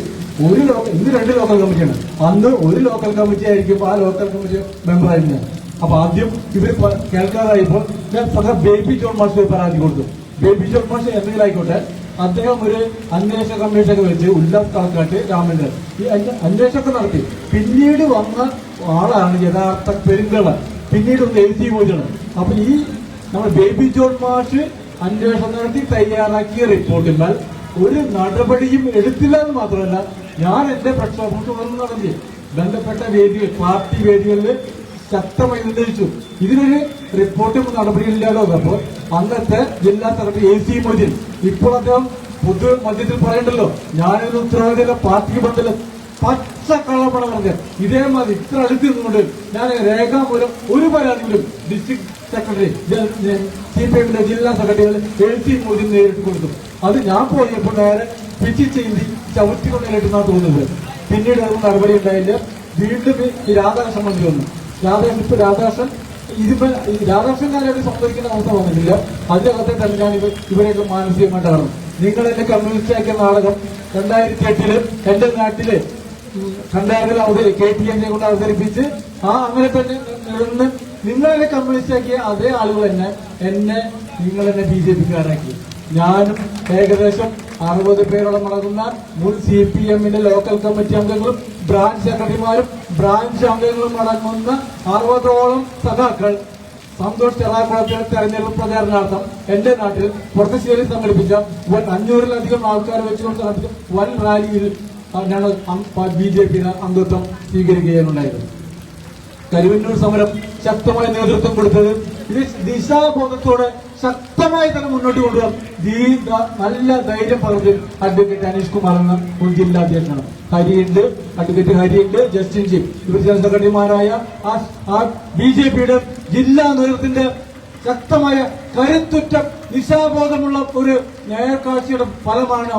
ഇന്ന് 2 ലോക്കൽ കമ്മിറ്റിയാണ്. അന്ന് ഒരു ലോക്കൽ കമ്മിറ്റി ആയിരിക്കും ആ ലോക്കൽ കമ്മിറ്റി മെമ്പറായിരുന്നു ഞാൻ. അപ്പൊ ആദ്യം ഇവർ കേൾക്കാതായപ്പോൾ ഞാൻ സഖാ ബേബി ജോൺ മാഷ് പരാതി കൊടുത്തു. ബേബി ജോൺ മാഷ് എന്തെങ്കിലും ആയിക്കോട്ടെ, അദ്ദേഹം ഒരു അന്വേഷണ കമ്മീഷനൊക്കെ വെച്ച് ഉല്ലാസ് കളക്കാട്ട് രാമേന്ദ്രൻ ഈ അന്വേഷണമൊക്കെ നടത്തി. പിന്നീട് വന്ന ആളാണ് യഥാർത്ഥ പെരുങ്കളൻ. പിന്നീട് ഒന്ന് എഴുതി പോയിട്ടാണ്. അപ്പൊ ഈ നമ്മുടെ ബേബി ജോൺ മാഷ് അന്വേഷണം നടത്തി തയ്യാറാക്കിയ റിപ്പോർട്ടിന്മേൽ ഒരു നടപടിയും എടുത്തില്ല എന്ന് മാത്രമല്ല, ഞാൻ എന്റെ പ്രക്ഷോഭം തുടർന്ന് നടത്തി ബന്ധപ്പെട്ട വേദികൾ, പാർട്ടി വേദികളിൽ ശക്തമായി നിർദ്ദേശിച്ചു. ഇതിനൊരു റിപ്പോർട്ടും നടപടിയില്ലാലോ. അപ്പോൾ അന്നത്തെ ജില്ലാ സെക്രട്ടറി AC മൊയ്തീൻ, ഇപ്പോൾ അദ്ദേഹം പൊതു മധ്യത്തിൽ പറയണ്ടല്ലോ, ഞാനൊരു ഉത്തരവാദിത്തമില്ല, പാർട്ടിക്ക് ബന്ധമില്ല, പച്ചക്കള്ളമാണ് പറഞ്ഞത്. ഇതേമാതിരി ഇത്ര അടുത്ത് നിന്നുകൊണ്ട് ഞാൻ രേഖാമൂലം ഒരു പരാതിയിലും ഡിസ്ട്രിക്ട് സെക്രട്ടറി, CPM-ന്റെ ജില്ലാ സെക്രട്ടറികൾ AC മൊയ്തീൻ നേരിട്ട് കൊടുത്തു. അത് ഞാൻ പോയപ്പോൾ നേരെ പിച്ചി ചെയ്തി ചവിട്ടിക്കൊണ്ടിട്ടാണ് തോന്നുന്നത്. പിന്നീട് അത് നടപടി ഉണ്ടായില്ല. വീണ്ടും ഈ രാധാകൃഷ്ണൻ മന്ത്രി വന്നു. രാധാകൃഷ്ണൻ രാധാകൃഷ്ണൻ കാലമായിട്ട് സംഭവിക്കുന്ന അവസ്ഥ വന്നിട്ടില്ല. അതിനകത്തെ തന്നെ ഞാൻ ഇവരെയൊക്കെ മാനസികമായിട്ട് അറിഞ്ഞു. നിങ്ങൾ എന്നെ കമ്മ്യൂണിസ്റ്റ് ആക്കിയ നാടകം 2008 എന്റെ നാട്ടില് കണ്ടാറിൽ KTN കൊണ്ട് അവതരിപ്പിച്ച് അങ്ങനെ തന്നെ നിന്ന് നിങ്ങളെന്നെ കമ്മ്യൂണിസ്റ്റ് ആക്കിയ അതേ ആളുകൾ തന്നെ നിങ്ങളെന്നെ BJP-കാരാക്കി. ഞാനും ഏകദേശം 60 പേരോളം അടങ്ങുന്ന മുൻ CPM ലോക്കൽ കമ്മിറ്റി അംഗങ്ങളും ബ്രാഞ്ച് സെക്രട്ടറിമാരും ബ്രാഞ്ച് അംഗങ്ങളും അടങ്ങുന്ന 60ഓളം സഖാക്കൾ സന്തോഷ് ചെറാക്കുളത്തിലെ തെരഞ്ഞെടുപ്പ് പ്രചാരണാർത്ഥം എന്റെ നാട്ടിൽ പുറത്തുശ്ശേരി സംഘടിപ്പിച്ച 500-ലധികം ആൾക്കാരെ വെച്ചുകൊണ്ട് നടത്തിയ വൻ റാലിയിൽ ഞങ്ങൾ BJP അംഗത്വം സ്വീകരിക്കുകയാണുണ്ടായത്. കരുവന്നൂർ സമരം ശക്തമായ നേതൃത്വം കൊടുത്തത് ഇത് ദിശാബോധത്തോടെ ശക്തമായി തന്നെ മുന്നോട്ട് കൊണ്ടുപോകാൻ നല്ല ധൈര്യം പറഞ്ഞത് അഡ്വക്കേറ്റ് അനീഷ് കുമാർ എന്ന മുൻ ജില്ലാ അധ്യക്ഷനാണ്. അഡ്വക്കേറ്റ് ഹരിയുണ്ട്, ജസ്റ്റിൻ ജി, ഇവർ ജനറൽ സെക്രട്ടറിമാരായ BJP-യുടെ ജില്ലാ നേതൃത്വത്തിന്റെ ശക്തമായ കരുത്തുറ്റ ദിശാബോധമുള്ള ഒരു നേർക്കാഴ്ചയുടെ ഫലമാണ്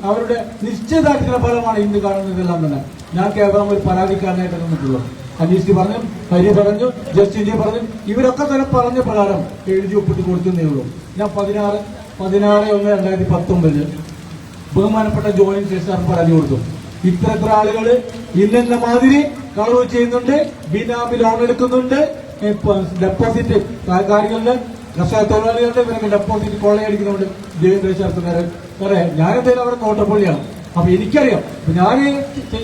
അവരുടെ നിശ്ചയദാർഢ്യത്തിന്റെ ഫലമാണ് ഇന്ന് കാണുന്നതെല്ലാം തന്നെ. ഞാൻ കേവലം ഒരു പരാതിക്കാരനായിട്ട് നിന്നിട്ടുള്ളത്. അനീഷ് പറഞ്ഞു, ഹരി പറഞ്ഞു, ജസ്റ്റിൻ ജി പറഞ്ഞു, ഇവരൊക്കെ തന്നെ പറഞ്ഞ പ്രകാരം എഴുതി ഒപ്പിട്ട് കൊടുക്കുന്നേ ഉള്ളൂ. ഞാൻ 16/1/2019 ബഹുമാനപ്പെട്ട ജോയിന്റ് രജിസ്ട്രാർ പരാതി കൊടുത്തു. ഇത്ര ആളുകൾ ഇന്ന മാതിരി കളവ് ചെയ്യുന്നുണ്ട്, ബിനാമി ലോൺ എടുക്കുന്നുണ്ട്, ഡെപ്പോസിറ്റ് കാര്യങ്ങളില് കർഷക തൊഴിലാളികളുടെ ഇവരൊക്കെ ഡെപ്പോസിറ്റ് കൊള്ളയടിക്കുന്നുണ്ട്. ജോയിന്റ് രജിസ്ട്രാർ പറയാം, ഞാനെന്തായാലും അവിടെ നോട്ടപ്പള്ളിയാണ്. അപ്പൊ എനിക്കറിയാം, ഞാൻ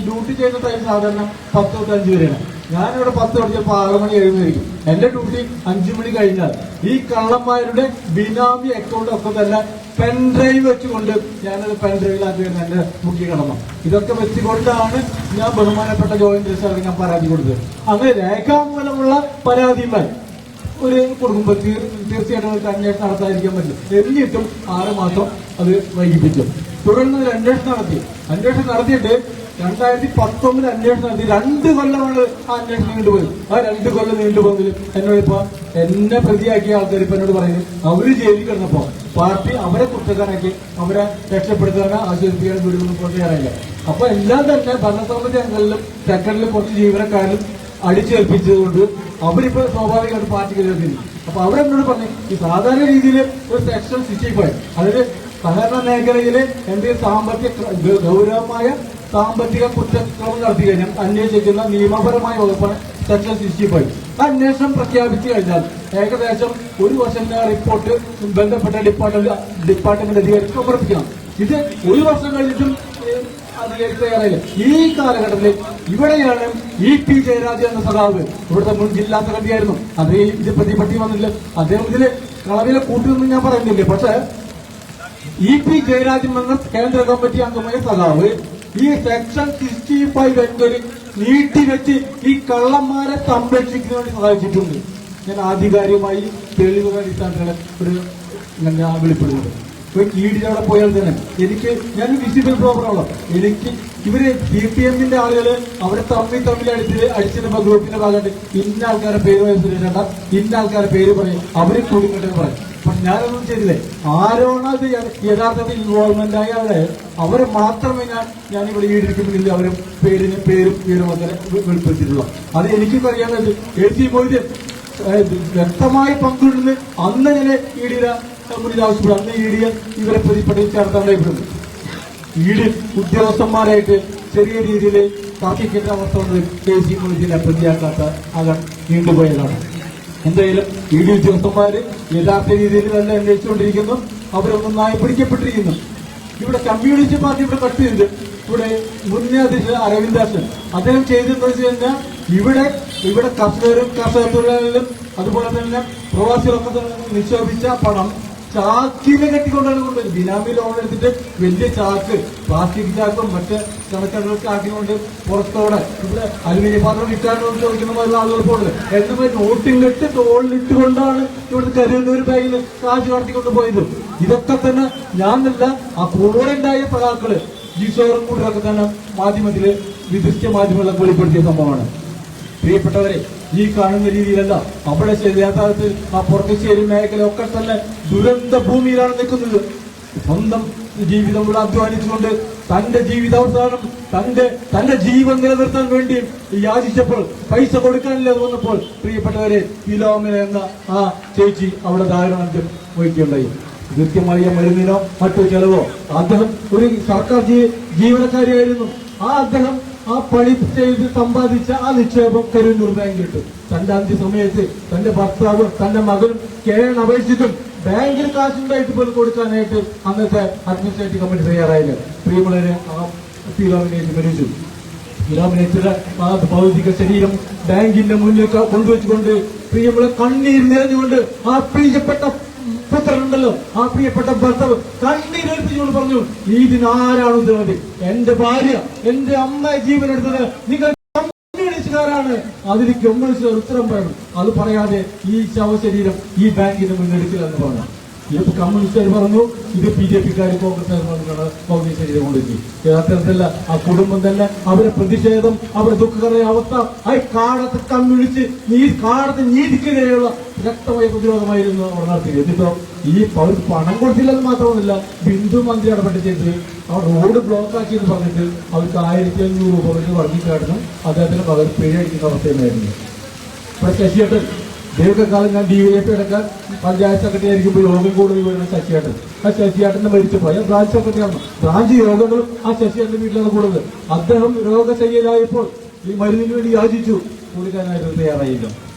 ഡ്യൂട്ടി ചെയ്യുന്ന ടൈം സാധാരണ 10 തൊട്ട് 5 വരെയാണ്. ഞാനിവിടെ 10 തൊട്ട് ചിലപ്പോൾ 6 മണി കഴിയുന്നതായിരിക്കും. എന്റെ ഡ്യൂട്ടി 5 മണി കഴിഞ്ഞാൽ ഈ കള്ളന്മാരുടെ ബിനാമി അക്കൗണ്ട് ഒക്കെ തന്നെ പെൻഡ്രൈവ് വെച്ചുകൊണ്ട് ഞാനത് പെൻഡ്രൈവിലാക്കി വരുന്ന എന്റെ മുഖ്യ കടമ. ഇതൊക്കെ വെച്ചുകൊണ്ടാണ് ഞാൻ ബഹുമാനപ്പെട്ട ജോയിന്റ് രജിസ്ട്രാർക്ക് ഞാൻ പരാതി കൊടുത്തത്. അങ്ങനെ രേഖാമൂലമുള്ള പരാതിയുമായി ഒരു കൊടുക്കുമ്പോൾ തീർച്ചയായിട്ടും അവർക്ക് അന്വേഷണം നടത്താതിരിക്കാൻ പറ്റില്ല. എന്നിട്ടും 6 മാസം അത് വൈകിപ്പിച്ചു. തുടർന്ന് ഒരു അന്വേഷണം നടത്തിയിട്ട് 2019 അന്വേഷണം നടത്തി 2 കൊല്ലമാണ് ആ അന്വേഷണം നീണ്ടുപോയത്. ആ 2 കൊല്ലം നീണ്ടുപോകുന്നതിൽ എന്നോടിപ്പോ എന്നെ പ്രതിയാക്കിയ ആൾക്കാർ ഇപ്പൊ എന്നോട് പറയുന്നത് അവര് ജയിലിൽ കിടന്നപ്പോ പാർട്ടി അവരെ കുറ്റക്കാരാക്കി അവരെ രക്ഷപ്പെടുത്താനോ ആശ്വസിപ്പിക്കാനോ വീടുകളും കൊണ്ടുവരാനില്ല. അപ്പൊ എല്ലാം തന്നെ ഭരണസമിതി അംഗങ്ങളിലും സെക്രട്ടറിയിലും കുറച്ച് ജീവനക്കാരിലും അടിച്ചേൽപ്പിച്ചതുകൊണ്ട് അവരിപ്പോ സ്വാഭാവികമായിട്ട് പാർട്ടിക്ക് എതിർക്കുന്നു. അപ്പൊ അവരെന്നോട് പറഞ്ഞു, ഈ സാധാരണ രീതിയിൽ ഒരു സെക്ഷൻ 65 അതായത് സഹകരണ മേഖലയിലെ എന്തെങ്കിലും ഗൗരവമായ സാമ്പത്തിക കുറ്റക്രമം നടത്തി കഴിഞ്ഞാൽ അന്വേഷിക്കുന്ന നിയമപരമായ വകുപ്പാണ് സെക്ഷൻ 65. അന്വേഷണം പ്രഖ്യാപിച്ചു കഴിഞ്ഞാൽ ഏകദേശം 1 വർഷത്തെ റിപ്പോർട്ട് ബന്ധപ്പെട്ട ഡിപ്പാർട്ട്മെന്റ് അധികാരിക്ക് സമർപ്പിക്കണം. ഇത് 1 വർഷം കഴിഞ്ഞിട്ടും അധികാരി തയ്യാറായില്ല. ഈ കാലഘട്ടത്തിൽ ഇവിടെയാണ് EP ജയരാജൻ എന്ന സഖാവ്, ഇവിടുത്തെ മുൻ ജില്ലാ സെക്രട്ടറി ആയിരുന്നു. അതേ ഇത് പറ്റി വന്നില്ല. അദ്ദേഹത്തില് കളവിലെ കൂട്ടുമെന്ന് ഞാൻ പറയുന്നില്ല. പക്ഷെ EP ജയരാജൻ എന്ന കേന്ദ്ര കമ്മിറ്റി അംഗമായ സഖാവ് ഈ സെക്ഷൻ 65 എന്നൊരു നീട്ടിവെച്ച് ഈ കള്ളന്മാരെ സംരക്ഷിക്കുന്നതിന് വേണ്ടി സഹായിച്ചിട്ടുണ്ട്. ഞാൻ ആധികാരികമായി തെളിവുകൾ അടിസ്ഥാനത്തിലുള്ള ഞാൻ വെളിപ്പെടുന്നത്. കീടിലവിടെ പോയാൽ തന്നെ ഞാൻ വിസിബിൾ പ്രോബ്ലമാണ്. ഇവര് CPM-ന്റെ ആളുകള് അവരെ തമ്മിൽ അടിച്ചിരുന്ന ഗ്രൂപ്പിന്റെ ഭാഗമായിട്ട് ഇന്ന ആൾക്കാരെ പേര് വരച്ചിട്ടുണ്ട്, ഇന്ന ആൾക്കാരെ പേര് പറയും, അവര് കൂടിക്കൊണ്ടെന്ന് പറയും. പക്ഷെ ഞാനൊന്നും ചെയ്തില്ലേ. ആരോണോ അത് യഥാർത്ഥത്തിൽ ഇൻവോൾവ്മെന്റ് ആയ അവരെ മാത്രമേ ഞാനിവിടെ ഈടിരിക്കുന്നില്ല അവരെ പേരും അങ്ങനെ വെളിപ്പെടുത്തിയിട്ടുള്ളൂ. അത് എനിക്കും അറിയാവുന്നത് AC മൊയ്തീൻ വ്യക്തമായി പങ്കുകൊണ്ടെന്ന് അന്ന് ഞാൻ ഈടിയുടെ മുന്നിൽ ആവശ്യപ്പെടും. അന്ന് ഇവരെ പ്രതിപ്പെട്ട് ചേർത്താണ്ടായിട്ടുണ്ട്. ഉദ്യോഗസ്ഥന്മാരായിട്ട് ചെറിയ രീതിയിൽ തർക്കിക്കേണ്ട അവസ്ഥ കൊണ്ട് AC മൊയ്തീനെ പ്രതിയാക്കാത്ത ആകാൻ നീണ്ടുപോയതാണ്. എന്തായാലും ഉദ്യോഗസ്ഥന്മാര് യഥാർത്ഥ രീതിയിൽ തന്നെ അന്വേഷിച്ചുകൊണ്ടിരിക്കുന്നു. അവരൊന്നായി പിടിക്കപ്പെട്ടിരിക്കുന്നു. ഇവിടെ കമ്മ്യൂണിസ്റ്റ് പാർട്ടി ഇവിടെ കട്ട് ചെയ്ത് ഇവിടെ മുന്നേ അധ്യക്ഷൻ അരവിന്ദാസൻ അദ്ദേഹം ചെയ്തെന്ന് വെച്ച് കഴിഞ്ഞാൽ ഇവിടെ കർഷക തൊഴിലാളികളും അതുപോലെ തന്നെ പ്രവാസികളൊക്കെ നിക്ഷേപിച്ച പണം ചാക്കിനെ കെട്ടിക്കൊണ്ടാണ് കൊണ്ടുവരുന്നത്. ബിനാമി ലോൺ എടുത്തിട്ട് വലിയ ചാക്ക്, പ്ലാസ്റ്റിക് ചാക്കും മറ്റ് കണക്കണകൾക്ക് ആക്കിക്കൊണ്ട് പുറത്തോടെ ഇവിടെ അലുമിനിയം പാത്രം വിൽക്കാനോട് ചോദിക്കുന്ന പോലുള്ള ആളുകൾ പോകുന്നത്. എന്നാൽ നോട്ടിലിട്ട് തോളിലിട്ടുകൊണ്ടാണ് ഇവിടുത്തെ കരുവന്നൂർ ബാഗിൽ കാശ് കടത്തിക്കൊണ്ട് പോയത്. ഇതൊക്കെ തന്നെ ഞാനല്ല, ആ കൂടെ ഉണ്ടായ സഖാക്കള് ജിഷോറും കൂട്ടരൊക്കെ തന്നെ മാധ്യമത്തില് വിദൃശ്യ മാധ്യമങ്ങളൊക്കെ വെളിപ്പെടുത്തിയ സംഭവമാണ്. പ്രിയപ്പെട്ടവരെ, ഈ കാണുന്ന രീതിയിലല്ല അവിടെ യഥാർത്ഥത്തിൽ ആ പുറത്തുശ്ശേരി മേഖല ഒക്കെ തന്നെ ദുരന്ത ഭൂമിയിലാണ് നിൽക്കുന്നത്. സ്വന്തം ജീവിതം ഇവിടെ അധ്വാനിച്ചുകൊണ്ട് തന്റെ ജീവിതാവസാനം തന്റെ ജീവൻ നിലനിർത്താൻ വേണ്ടി യാചിച്ചപ്പോൾ പൈസ കൊടുക്കാനില്ല വന്നപ്പോൾ പ്രിയപ്പെട്ടവരെ ഫിലോമിന എന്ന ആ ചേച്ചി അവിടെ ദാരുണാന്ത്യം വഹിക്കുകയുണ്ടായി. കൃത്യമായ മരുന്നിനോ മറ്റു ചെലവോ അദ്ദേഹം ഒരു സർക്കാർ ജീവനക്കാരിയായിരുന്നു. അദ്ദേഹം ആ പണി ചെയ്ത് സമ്പാദിച്ച ആ നിക്ഷേപം കരുവന്നൂർ ബാങ്കിലിട്ടു. തന്റെ അന്ത്യസമയത്ത് തന്റെ ഭർത്താവ് തന്റെ മകനും കേരളം അപേക്ഷിച്ചിട്ടും ബാങ്കിൽ കാശുണ്ടായിട്ട് പോലും കൊടുക്കാനായിട്ട് അന്നത്തെ അഡ്മിനിസ്ട്രേറ്റീവ് കമ്മിറ്റി തയ്യാറായില്ല. പ്രിയമുള്ളവരെ ആ ഫിലോമിനേറ്റ് മരിച്ചു. ഫിലോമിനേറ്റിന്റെ ആ ഭൗതിക ശരീരം ബാങ്കിന്റെ മുന്നിൽ കൊണ്ടുവച്ചുകൊണ്ട് പ്രിയമുള്ള കണ്ണീർ നിറഞ്ഞുകൊണ്ട് ആ പ്രിയപ്പെട്ട പുത്രനുണ്ടല്ലോ, ആ പ്രിയപ്പെട്ട ഭർത്താവ് കണ്ണീരേൽപ്പിച്ചുകൊണ്ട് പറഞ്ഞു, ഇതിനാരാണ് ഉത്തരവാദി? എന്റെ ഭാര്യ എന്റെ അമ്മ ജീവനെടുത്തത് നിങ്ങൾ കമ്മ്യൂണിസ്റ്റുകാരാണ്. അതിന് കമ്മ്യൂണിസ്റ്റുകാർ ഉത്തരം പറയണം. അത് പറയാതെ ഈ ശവശരീരം ഈ ബാങ്കിന് മുന്നെടുക്കില്ലെന്ന് പറഞ്ഞു. ഇത് കമ്മ്യൂണിസ്റ്റുകാർ പറഞ്ഞു, ഇത് BJP-ക്കാർ കോൺഗ്രസ്സുകാർ പറഞ്ഞാണ് ഭൗതിക ശരീരം കൊണ്ടെത്തി. യഥാർത്ഥത്തിലല്ല, ആ കുടുംബം തന്നെ അവരുടെ പ്രതിഷേധം, അവരുടെ ദുഃഖകരമായ അവസ്ഥ, ആ കാടത്ത് കമ്മ്യൂണിസ്റ്റ് കാടത്ത് നീതിക്കെതിരെയുള്ള ശക്തമായ പ്രതിരോധമായിരുന്നു അവർ നടത്തിയത്. എന്നിട്ടോ ഈ അവർക്ക് പണം കൊടുത്തില്ലെന്ന് മാത്രമല്ല, ബിന്ദു മന്ത്രി ഇടപെട്ട് ചെയ്തത് അവർ റോഡ് ബ്ലോക്ക് ആക്കിയെന്ന് പറഞ്ഞിട്ട് അവർക്ക് 1500 രൂപ വെച്ച് വർദ്ധിക്കാട്ടണം അദ്ദേഹത്തിന് പകരം പിഴയടിക്കുന്ന അവസ്ഥയുണ്ടായിരുന്നു. ഇവിടെ ശശിയേട്ടൻ ദീർഘകാലം ഞാൻ DYFI അടക്കാൻ പഞ്ചായത്ത് സെക്രട്ടറി ആയിരിക്കുമ്പോൾ യോഗം കൂടുതൽ വരുന്ന ശശിയേട്ടൻ. ആ ശശിയേട്ടന്റെ മരിച്ചപ്പോൾ ബ്രാഞ്ച് സെക്രട്ടറിയാണ്. ബ്രാഞ്ച് യോഗങ്ങളും ആ ശശിയേട്ടന്റെ വീട്ടിലാണ് കൂടുതൽ. അദ്ദേഹം രോഗശയ്യയിലായപ്പോൾ ഈ മരുന്നിന് വേണ്ടി യാചിച്ചു, കൊടുക്കാനായിട്ട് തയ്യാറായില്ല.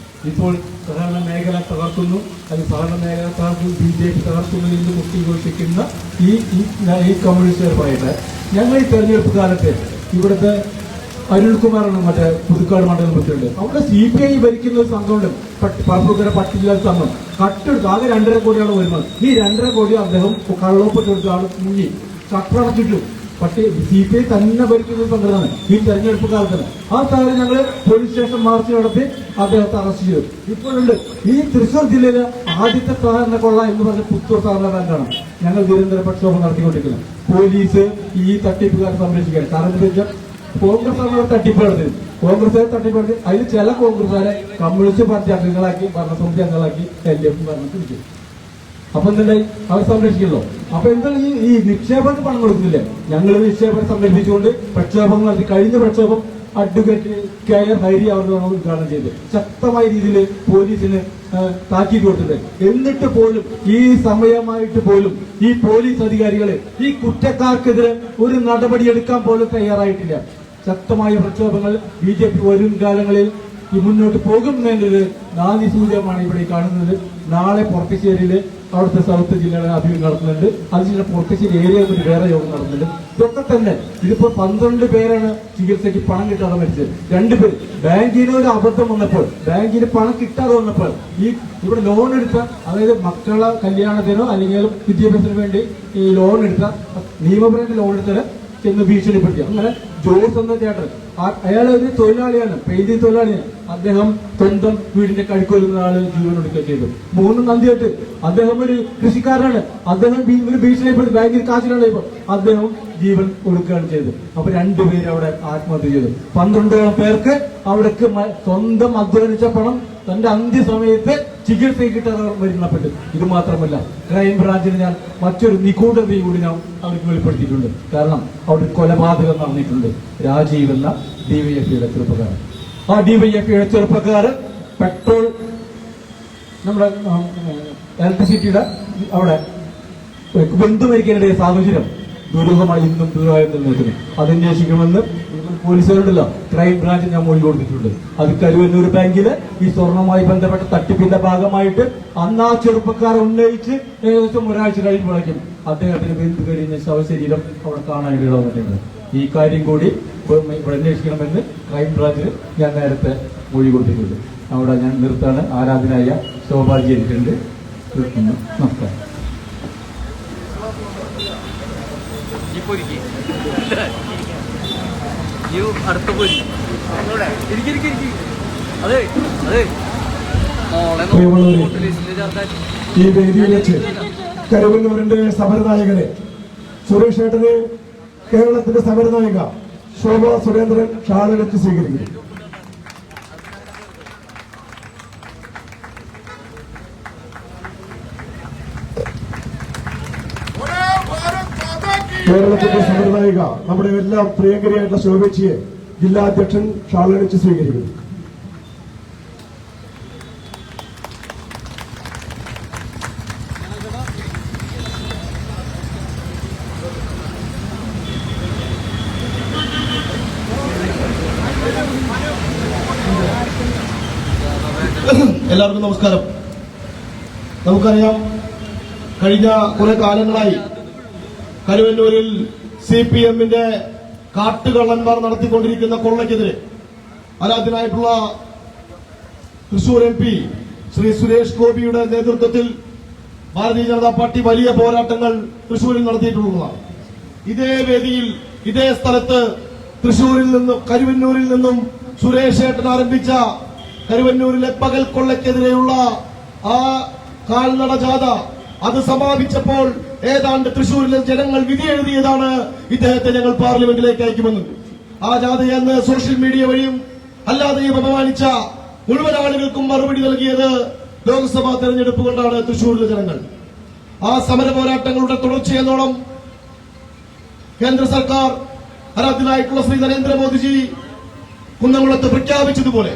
ഇപ്പോൾ സഹകരണ മേഖല തകർത്തുന്നു, അത് സഹകരണ മേഖല തകർത്തുന്നു, BJP തകർത്തുന്നു എന്ന് മുക്തിഘോഷിക്കുന്ന ഈ കമ്മ്യൂണിസ്റ്റുകാർ പറയട്ടെ. ഞങ്ങൾ ഈ തെരഞ്ഞെടുപ്പ് കാലത്ത് ഇവിടുത്തെ അരുൺകുമാറാണ് മറ്റേ പുതുക്കാട് മണ്ഡലം പ്രസിഡന്റ്. അവിടെ CPI ഭരിക്കുന്ന ഒരു സംഘമുണ്ട്, പറപ്പുകര പട്ടിക സംഘം. കട്ടെടുത്ത് ആകെ 2.5 കോടിയാണ് വരുന്നത്. ഈ 2.5 കോടി അദ്ദേഹം കള്ളൊപ്പിട്ട് കൊടുത്താണ് മുങ്ങി കട്ടടച്ചിട്ടു. പക്ഷേ CPI തന്നെ ഭരിക്കുന്ന ഒരു സംഘടനയാണ് ഈ തെരഞ്ഞെടുപ്പ് കാലത്തിന്. ആ സാഹചര്യം ഞങ്ങൾ പോലീസ് സ്റ്റേഷൻ മാർച്ച് നടത്തി അദ്ദേഹത്തെ അറസ്റ്റ് ചെയ്തു. ഇപ്പോഴുണ്ട് ഈ തൃശ്ശൂർ ജില്ലയിലെ ആദ്യത്തെ സഹകരണ കൊള്ള എന്ന് പറഞ്ഞ പുത്തൂർ സഹകരണ ബാങ്കാണ്. ഞങ്ങൾ നിരന്തര പ്രക്ഷോഭം നടത്തിക്കൊണ്ടിരിക്കുന്നത്. പോലീസ് ഈ തട്ടിപ്പുകാരെ സംരക്ഷിക്കാൻ. കാരണം കോൺഗ്രസ് ആണ് തട്ടിപ്പ് നടത്തിയത്. കോൺഗ്രസ് തട്ടിപ്പ് നടത്തി അതിൽ ചില കോൺഗ്രസുകാരെ കമ്മ്യൂണിസ്റ്റ് പാർട്ടി അംഗങ്ങളാക്കി ഭരണസമിതി അംഗങ്ങളാക്കി LDF ഭരണത്തിൽ വെച്ചു. അപ്പൊ എന്തുണ്ടായി? അവർ സംരക്ഷിക്കല്ലോ. അപ്പൊ എന്താണ് ഈ നിക്ഷേപത്തിന് പണം കൊടുക്കുന്നില്ല. ഞങ്ങൾ നിക്ഷേപം സംരക്ഷിച്ചുകൊണ്ട് പ്രക്ഷോഭങ്ങൾ നടത്തി. കഴിഞ്ഞ പ്രക്ഷോഭം അഡ്വക്കേറ്റ് KR ഹൈരി അവരുടെ ഉദ്ഘാടനം ചെയ്ത് ശക്തമായ രീതിയിൽ പോലീസിന് താക്കീത് കൊടുത്തിട്ടുണ്ട്. എന്നിട്ട് പോലും ഈ സമയമായിട്ട് പോലും ഈ പോലീസ് അധികാരികള് ഈ കുറ്റക്കാർക്കെതിരെ ഒരു നടപടിയെടുക്കാൻ പോലും തയ്യാറായിട്ടില്ല. ശക്തമായ പ്രക്ഷോഭങ്ങൾ BJP വരും കാലങ്ങളിൽ ഈ മുന്നോട്ട് പോകുന്നതിന്റെ നാന്ദി സൂചകമാണ് ഇവിടെ കാണുന്നത്. നാളെ പൊറക്കശ്ശേരിയില് അവിടുത്തെ സൗത്ത് ജില്ലകളെ അഭിമുഖം നടത്തുന്നുണ്ട്. അതിന് പൊറക്കശ്ശേരി ഏരിയ ഒരു വേറെ യോഗം നടത്തുന്നുണ്ട്. ഇതൊക്കെ തന്നെ ഇതിപ്പോ 12 പേരാണ് ചികിത്സയ്ക്ക് പണം കിട്ടാതെ മരിച്ചത്. 2 പേര് ബാങ്കിന് ഒരു അബദ്ധം വന്നപ്പോൾ, ബാങ്കിന് പണം കിട്ടാതെ വന്നപ്പോൾ ഇവിടെ ലോൺ എടുത്ത, അതായത് മക്കളെ കല്യാണത്തിനോ അല്ലെങ്കിൽ വിദ്യാഭ്യാസത്തിന് വേണ്ടി ഈ ലോൺ എടുത്ത നിയമപരമായ ലോൺ എടുത്തത് ചെന്ന് ഭീഷണിപ്പെടുത്തി. അങ്ങനെ ജോസ് എന്ന ചേട്ടൻ അയാൾ ഒരു തൊഴിലാളിയാണ്, പെയിന്റിംഗ് തൊഴിലാളിയാണ്. അദ്ദേഹം സ്വന്തം വീടിന്റെ കഴുക്കൊല്ലുന്ന ആള് ജീവൻ കൊടുക്കുക ചെയ്തു. 3 നന്ദിയായിട്ട് അദ്ദേഹം ഒരു കൃഷിക്കാരനാണ്. അദ്ദേഹം ഒരു ഭീഷണിപ്പെടുത്തി ബാങ്കിൽ കാശിലാണ് അദ്ദേഹം ജീവൻ കൊടുക്കുകയാണ് ചെയ്തത്. അപ്പൊ 2 പേര് അവിടെ ആത്മഹത്യ ചെയ്തു. 12ഓളം പേർക്ക് അവിടേക്ക് സ്വന്തം അധ്വാനിച്ച പണം തന്റെ അന്ത്യസമയത്ത് ചികിത്സയ്ക്ക് കിട്ടാതെ മരണപ്പെട്ടു. ഇത് മാത്രമല്ല, ക്രൈംബ്രാഞ്ചിന് ഞാൻ മറ്റൊരു നിഗൂഢതയും കൂടി ഞാൻ അവർക്ക് വെളിപ്പെടുത്തിയിട്ടുണ്ട്. കാരണം അവിടെ കൊലപാതകം നടന്നിട്ടുണ്ട്. രാജീവ് എന്ന DYFIയുടെ ചെറുപ്പക്കാരൻ. ആ DYFIയുടെ ചെറുപ്പക്കാരൻ പെട്രോൾ നമ്മുടെ ഇലക്ട്രിസിറ്റിയുടെ അവിടെ ബന്ധു മരിക്കാനിടയ സാഹചര്യം ദുരൂഹമായി ഇന്നും ദുരൂഹമായി നിൽക്കുന്നു. അതന്വേഷിക്കണമെന്ന് പോലീസുകാരുണ്ടല്ലോ, ക്രൈംബ്രാഞ്ച് ഞാൻ മൊഴി കൊടുത്തിട്ടുണ്ട്. അത് കരുവന്നൂർ ബാങ്കില് ഈ സ്വർണവുമായി ബന്ധപ്പെട്ട തട്ടിപ്പിന്റെ ഭാഗമായിട്ട് അന്ന് ആ ചെറുപ്പക്കാർ ഉന്നയിച്ച് ഏകദേശം ഒരാഴ്ച കഴിയുമ്പോഴേക്കും അദ്ദേഹത്തിന് ബന്ധു കഴിഞ്ഞ ശവശരീരം അവിടെ കാണാനിട വന്നിട്ടുണ്ട്. ഈ കാര്യം കൂടി ഇവിടെ അന്വേഷിക്കണമെന്ന് ക്രൈംബ്രാഞ്ചിന് ഞാൻ നേരത്തെ മൊഴി കൊടുത്തിട്ടുണ്ട്. അവിടെ ഞാൻ നിർത്താണ്. ആരാധനായ ശോഭാജി എനിക്കുണ്ട്. നമസ്കാരം. ഈ വേദിയിൽ വെച്ച് കരുവന്നൂരിന്റെ സമരനായകനെ സുരേഷ് ഏട്ടന് കേരളത്തിന്റെ സമരനായിക ശോഭ സുരേന്ദ്രൻ ഷാളിലെത്തി സ്വീകരിക്കുന്നു. भारत माता കേരളത്തിന്റെ സമരനായിക നമ്മുടെ എല്ലാം പ്രിയങ്കരിയായിട്ടുള്ള ശോഭേച്ചിയെ ജില്ലാ അധ്യക്ഷൻ ഷാളണിച്ച് സ്വീകരിക്കുന്നു. എല്ലാവർക്കും നമസ്കാരം. നമുക്കറിയാം, കഴിഞ്ഞ കുറെ കാലങ്ങളായി കരുവന്നൂരിൽ CPMന്റെ കാട്ടുകള്ളന്മാർ നടത്തിക്കൊണ്ടിരിക്കുന്ന കൊള്ളയ്ക്കെതിരെ ആരാധ്യനായിട്ടുള്ള തൃശൂർ MP ശ്രീ സുരേഷ് ഗോപിയുടെ നേതൃത്വത്തിൽ ഭാരതീയ ജനതാ പാർട്ടി വലിയ പോരാട്ടങ്ങൾ തൃശൂരിൽ നടത്തിയിട്ടുള്ളതാണ്. ഇതേ വേദിയിൽ, ഇതേ സ്ഥലത്ത് തൃശൂരിൽ നിന്നും കരുവന്നൂരിൽ നിന്നും സുരേഷ് ഏട്ടൻ ആരംഭിച്ച കരുവന്നൂരിലെ പകൽ കൊള്ളയ്ക്കെതിരെയുള്ള ആ കാൽനട ജാഥ അത് സമാപിച്ചപ്പോൾ ഏതാണ്ട് തൃശൂരിലെ ജനങ്ങൾ വിധി എഴുതിയതാണ് ഇദ്ദേഹത്തെ ഞങ്ങൾ പാർലമെന്റിലേക്ക് അയക്കുമെന്ന്. ആ ജാഥയെ അന്ന് സോഷ്യൽ മീഡിയ വഴിയും അല്ലാതെയും അപമാനിച്ച മുഴുവൻ ആളുകൾക്കും മറുപടി നൽകിയത് ലോക്സഭാ തെരഞ്ഞെടുപ്പ് കൊണ്ടാണ് തൃശൂരിലെ ജനങ്ങൾ. ആ സമര പോരാട്ടങ്ങളുടെ തുടർച്ചയെന്നോണം കേന്ദ്ര സർക്കാർ ആരാധ്യനായിട്ടുള്ള ശ്രീ നരേന്ദ്രമോദിജി കുന്നംകുളത്ത് പ്രഖ്യാപിച്ചതുപോലെ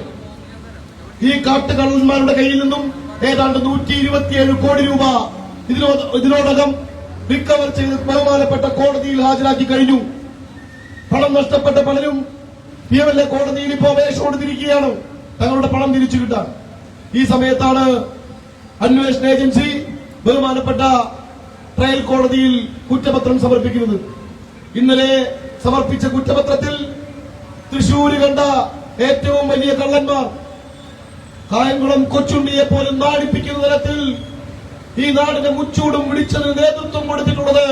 ഈ കാട്ടുകള്ളന്മാരുടെ കയ്യിൽ നിന്നും ഏതാണ്ട് 127 കോടി രൂപ ഇതിനോടകം റിക്കവർ ചെയ്ത് ബഹുമാനപ്പെട്ട കോടതിയിൽ ഹാജരാക്കി കഴിഞ്ഞു. പണം നഷ്ടപ്പെട്ട പലരും PMLA കോടതിയിൽ ഇപ്പോൾ അപേക്ഷ കൊടുത്തിരിക്കുകയാണ് തങ്ങളുടെ പണം തിരിച്ചു കിട്ടാൻ. ഈ സമയത്താണ് അന്വേഷണ ഏജൻസി ബഹുമാനപ്പെട്ട ട്രയൽ കോടതിയിൽ കുറ്റപത്രം സമർപ്പിക്കുന്നത്. ഇന്നലെ സമർപ്പിച്ച കുറ്റപത്രത്തിൽ തൃശൂര് കണ്ട ഏറ്റവും വലിയ കള്ളന്മാർ, കായംകുളം കൊച്ചുണ്ണിയെ പോലും നാടിപ്പിക്കുന്ന തരത്തിൽ ഈ നാടിന്റെ മുച്ചൂടും വിളിച്ചതിന് നേതൃത്വം കൊടുത്തിട്ടുള്ളത്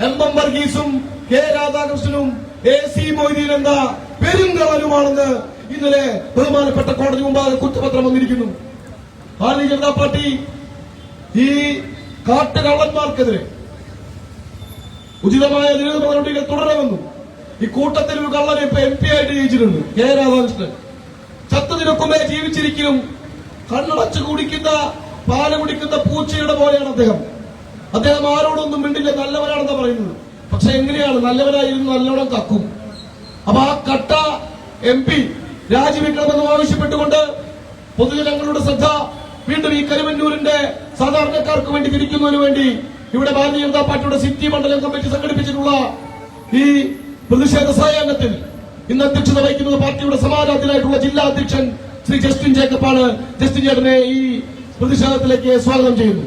MM വർഗീസും K രാധാകൃഷ്ണനും AC മൊയ്തീൻ എന്ന പെരുങ്കള്ളനുമാണെന്ന് ഇന്നലെ ബഹുമാനപ്പെട്ട കോടതി മുമ്പാകെ കുറ്റപത്രം വന്നിരിക്കുന്നു. ഭാരതീയ ജനതാ പാർട്ടി ഈ കാട്ടുകള്ളന്മാർക്കെതിരെ ഉചിതമായ നിരോധന നടപടികൾ തുടരണമെന്നും ഈ കൂട്ടത്തിൽ ഒരു കള്ളനെ ഇപ്പൊ MP ആയിട്ട് ജയിച്ചിട്ടുണ്ട്, K രാധാകൃഷ്ണൻ. ചത്തതിനൊക്കുമേ ജീവിച്ചിരിക്കലും കണ്ണടച്ചു കുടിക്കുന്ന പാല് കുടിക്കുന്ന പൂച്ചയുടെ പോലെയാണ് അദ്ദേഹം. അദ്ദേഹം ആരോടൊന്നും മിണ്ടില്ല, നല്ലവനാണെന്ന് പറയുന്നത്. പക്ഷെ എങ്ങനെയാണ് നല്ലവനായിരുന്നു നല്ലോണം കക്കും. അപ്പൊ ആ കട്ട MP രാജിവെക്കണമെന്നും ആവശ്യപ്പെട്ടുകൊണ്ട് പൊതുജനങ്ങളുടെ ശ്രദ്ധ വീണ്ടും ഈ കരുവന്നൂരിന്റെ സാധാരണക്കാർക്ക് വേണ്ടി തിരിക്കുന്നതിന് വേണ്ടി ഇവിടെ ഭാരതീയ ജനതാ പാർട്ടിയുടെ സിറ്റി മണ്ഡലം കമ്മിറ്റി സംഘടിപ്പിച്ചിട്ടുള്ള ഈ പ്രതിഷേധ സായാഹ്നത്തിൽ ഇന്ന് അധ്യക്ഷത വഹിക്കുന്നത് പാർട്ടിയുടെ സമാരാധ്യനായിട്ടുള്ള ജില്ലാ അധ്യക്ഷൻ ശ്രീ ജസ്റ്റിൻ ജേക്കബാണ്. ജസ്റ്റിൻ ചേട്ടനെ ഈ പ്രതിഷേധത്തിലേക്ക് സ്വാഗതം ചെയ്യുന്നു.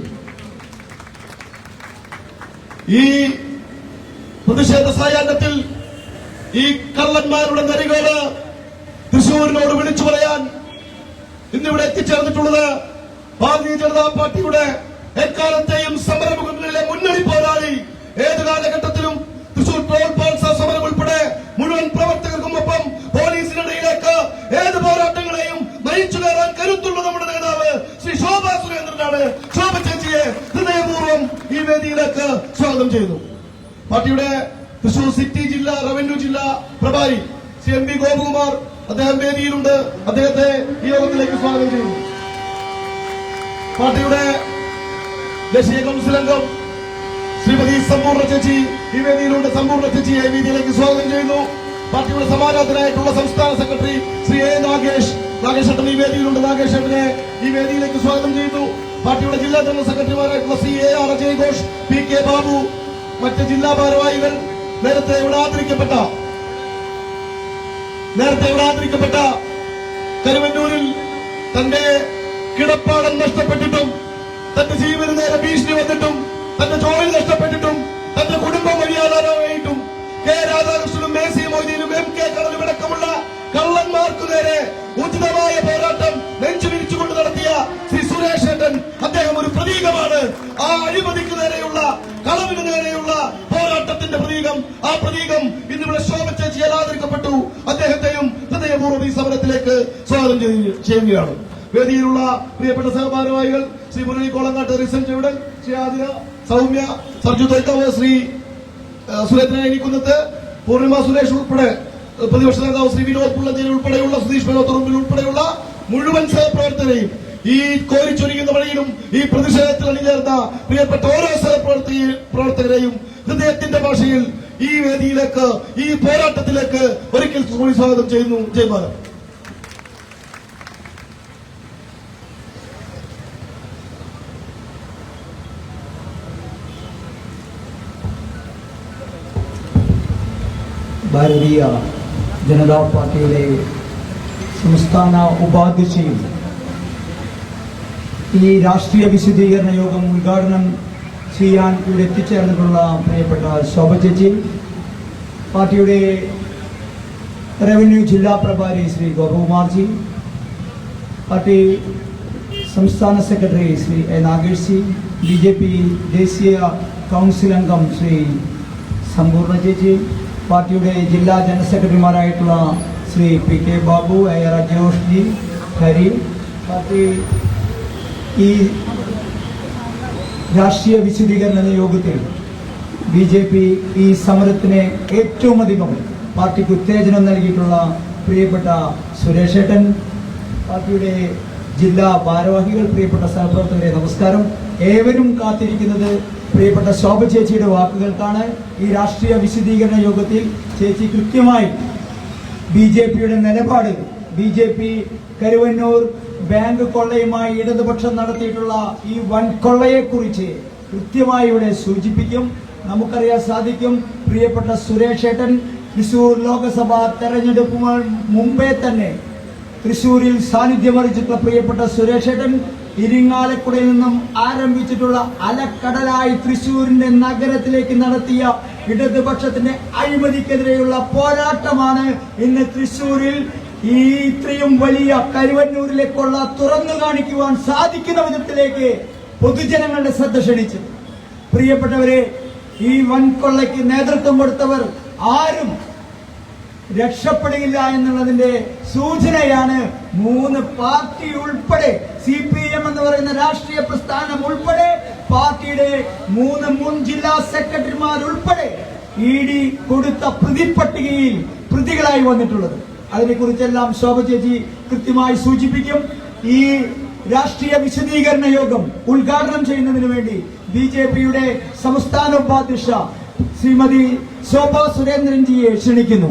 ഈ പ്രതിഷേധ സായാഹ്നത്തിൽ ഈ കള്ളന്മാരുടെ നരികള് തൃശൂരിനോട് വിളിച്ചു പറയാൻ ഇന്നിവിടെ എത്തിച്ചേർന്നിട്ടുള്ളത് ഭാരതീയ ജനതാ പാർട്ടിയുടെ എക്കാലത്തെയും സമരമുഖങ്ങളിലെ മുന്നണി പോരാളി, ഏത് കാലഘട്ടത്തിലും തൃശൂർ ടോൾ പ്ലാസ സമരം ഉൾപ്പെടെ മുഴുവൻ പ്രവർത്തകർക്കുമൊപ്പം പോലീസിനിടയിലേക്ക് ഏത് പോരാട്ടങ്ങളെയും നയിച്ചു കയറാൻ കരുത്തുള്ള നമ്മുടെ നേതാവ് ശ്രീ ശോഭ സുരേന്ദ്രനാണ്. ശോഭ ചേച്ചിയെ ഹൃദയപൂർവ്വം ഈ വേദിയിലേക്ക് സ്വാഗതം ചെയ്യുന്നു. പാർട്ടിയുടെ തൃശൂർ സിറ്റി ജില്ലാ റവന്യൂ ജില്ലാ പ്രഭാരി ശ്രീ MP ഗോപകുമാർ അദ്ദേഹം വേദിയിലുണ്ട്. അദ്ദേഹത്തെ ഈ യോഗത്തിലേക്ക് സ്വാഗതം ചെയ്യുന്നു. പാർട്ടിയുടെ ദേശീയ കൌൺസിൽ അംഗം ശ്രീമതി സമ്പൂർണ്ണ ചേച്ചി ഈ വേദിയിലുണ്ട്. സമ്പൂർണ്ണ ചേച്ചിയെ വേദിയിലേക്ക് സ്വാഗതം ചെയ്യുന്നു. പാർട്ടിയുടെ സമാരാധനായിട്ടുള്ള സംസ്ഥാന സെക്രട്ടറി ശ്രീ A നാഗേഷ് ഏട്ടൻ ഈ വേദിയിലുണ്ട്. നാഗേഷ് ഏട്ടനെ ഈ വേദിയിലേക്ക് സ്വാഗതം ചെയ്യുന്നു. പാർട്ടിയുടെ ജില്ലാ ജനറൽ സെക്രട്ടറിമാരായിട്ടുള്ള ശ്രീ AR അജയ് ഘോഷ്, PK ബാബു, മറ്റ് ജില്ലാ ഭാരവാഹികൾ, നേരത്തെ ഇവിടെ ആദരിക്കപ്പെട്ട കരുവന്നൂരിൽ തന്റെ കിടപ്പാടം നഷ്ടപ്പെട്ടിട്ടും തന്റെ ജീവന് നേരെ ഭീഷണി വന്നിട്ടും തന്റെ ജോലി നഷ്ടപ്പെട്ടിട്ടും തന്റെ കുടുംബം വഴിയാധാരമായിട്ടും K രാധാകൃഷ്ണനും AC മൊയ്തീനും MK കടലും അടക്കമുള്ള കള്ളന്മാർക്കു നേരെ ഉചിതമായ പോരാട്ടം നെഞ്ചുവിരിച്ചുകൊണ്ട് നടത്തിയ ശ്രീ സുരേഷ് ഏട്ടൻ അദ്ദേഹം ഒരു പ്രതീകമാണ്. ആ അഴിമതിക്ക് നേരെയുള്ള, കളവിന് നേരെയുള്ള പോരാട്ടത്തിന്റെ പ്രതീകം. ആ പ്രതീകം ഇന്നിവിടെ ശോഭ ചേച്ചിയാൽ ആദരിക്കപ്പെട്ടു. അദ്ദേഹത്തെയും ഹൃദയപൂർവ്വം ഈ സമരത്തിലേക്ക് സ്വാഗതം ചെയ്യുകയാണ്. വേദിയിലുള്ള പ്രിയപ്പെട്ട സഹഭാരവാഹികൾ ശ്രീ മുരളി കോളങ്ങാട്ട്, റിസൻ ചുവടൻ, ശ്രീ ആതിര, സൗമ്യ, സർജു തൊയ്ക്കാവ്, ശ്രീ സുരേന്ദ്രൻ ഇനിക്കുന്നത്ത്, പൂർണിമ സുരേഷ് ഉൾപ്പെടെ പ്രതിപക്ഷ നേതാവ് ശ്രീ വിനോദ് പുള്ളഞ്ചേരി ഉൾപ്പെടെയുള്ള സുധീഷ് മേനോത്തുറുമ്പിൽ ഉൾപ്പെടെയുള്ള മുഴുവൻ സഹപ്രവർത്തകരെയും ഈ കോരിച്ചൊരിയുന്ന വഴിയിലും ഈ പ്രതിഷേധത്തിൽ അണിചേർന്ന പ്രിയപ്പെട്ട ഓരോ സഹപ്രവർത്തകരെയും ഹൃദയത്തിന്റെ ഭാഷയിൽ ഈ വേദിയിലേക്ക്, ഈ പോരാട്ടത്തിലേക്ക് ഒരിക്കൽ കൂടി സ്വാഗതം ചെയ്യുന്നു. ജയ്മാല. ഭാരതീയ ജനതാ പാർട്ടിയുടെ സംസ്ഥാന ഉപാധ്യക്ഷയും ഈ രാഷ്ട്രീയ വിശദീകരണ യോഗം ഉദ്ഘാടനം ചെയ്യാൻ ഇവിടെ എത്തിച്ചേർന്നിട്ടുള്ള പ്രിയപ്പെട്ട ശോഭ ചേച്ചി, പാർട്ടിയുടെ റവന്യൂ ജില്ലാ പ്രഭാരി ശ്രീ ഗോപകുമാർജി, പാർട്ടി സംസ്ഥാന secretary Shri A Nagesh C, BJP ദേശീയ കൗൺസിൽ അംഗം ശ്രീ സമ്പൂർണ്ണ ചേച്ചി, പാർട്ടിയുടെ ജില്ലാ ജനറൽ സെക്രട്ടറിമാരായിട്ടുള്ള ശ്രീ PK ബാബു, AR ജോഷ് ജി, ഹരി, പാർട്ടി ഈ രാഷ്ട്രീയ വിശദീകരണ യോഗത്തിൽ BJP ഈ സമരത്തിന് ഏറ്റവും അധികം പാർട്ടിക്ക് ഉത്തേജനം നൽകിയിട്ടുള്ള പ്രിയപ്പെട്ട സുരേഷ് ഏട്ടൻ, പാർട്ടിയുടെ ജില്ലാ ഭാരവാഹികൾ, പ്രിയപ്പെട്ട സഹപ്രവർത്തകരെ നമസ്കാരം. ഏവരും കാത്തിരിക്കുന്നത് പ്രിയപ്പെട്ട ശോഭ ചേച്ചിയുടെ വാക്കുകൾക്കാണ്. ഈ രാഷ്ട്രീയ വിശദീകരണ യോഗത്തിൽ ചേച്ചി കൃത്യമായി BJPയുടെ നിലപാട്, BJP കരുവന്നൂർ ബാങ്ക് കൊള്ളയുമായി ഇടതുപക്ഷം നടത്തിയിട്ടുള്ള ഈ വൻകൊള്ളയെക്കുറിച്ച് കൃത്യമായി ഇവിടെ സൂചിപ്പിക്കും. നമുക്കറിയാൻ സാധിക്കും, പ്രിയപ്പെട്ട സുരേഷ് ഏട്ടൻ തൃശൂർ ലോക്സഭാ തെരഞ്ഞെടുപ്പ് മുമ്പേ തന്നെ തൃശൂരിൽ സാന്നിധ്യമറിച്ചിട്ടുള്ള പ്രിയപ്പെട്ട സുരേഷ് ഏട്ടൻ ഇരിങ്ങാലക്കുടയിൽ നിന്നും ആരംഭിച്ചിട്ടുള്ള അലക്കടലായി തൃശൂരിന്റെ നഗരത്തിലേക്ക് നടത്തിയ ഇടതുപക്ഷത്തിന്റെ അഴിമതിക്കെതിരെയുള്ള പോരാട്ടമാണ് ഇന്ന് തൃശൂരിൽ ഈ ഇത്രയും വലിയ കരുവന്നൂരിലേക്കുള്ള തുറന്നു കാണിക്കുവാൻ സാധിക്കുന്ന വിധത്തിലേക്ക് പൊതുജനങ്ങളുടെ ശ്രദ്ധ ക്ഷണിച്ചത്. പ്രിയപ്പെട്ടവരെ, ഈ വൻകൊള്ളയ്ക്ക് നേതൃത്വം കൊടുത്തവർ ആരും രക്ഷപ്പെടുകയില്ല എന്നുള്ളതിന്റെ സൂചനയാണ് 3 പാർട്ടി ഉൾപ്പെടെ, CPM എന്ന് പറയുന്ന രാഷ്ട്രീയ പ്രസ്ഥാനം ഉൾപ്പെടെ, പാർട്ടിയുടെ 3 മുൻ ജില്ലാ സെക്രട്ടറിമാർ ഉൾപ്പെടെ ED കൊടുത്ത പ്രതിപട്ടികയിൽ പ്രതികളായി വന്നിട്ടുള്ളത്. അതിനെക്കുറിച്ചെല്ലാം ശോഭ ചേച്ചി കൃത്യമായി സൂചിപ്പിക്കും. ഈ രാഷ്ട്രീയ വിശദീകരണ യോഗം ഉദ്ഘാടനം ചെയ്യുന്നതിന് വേണ്ടി BJPയുടെ സംസ്ഥാന ഉപാധ്യക്ഷ ശ്രീമതി ശോഭ സുരേന്ദ്രൻജിയെ ക്ഷണിക്കുന്നു.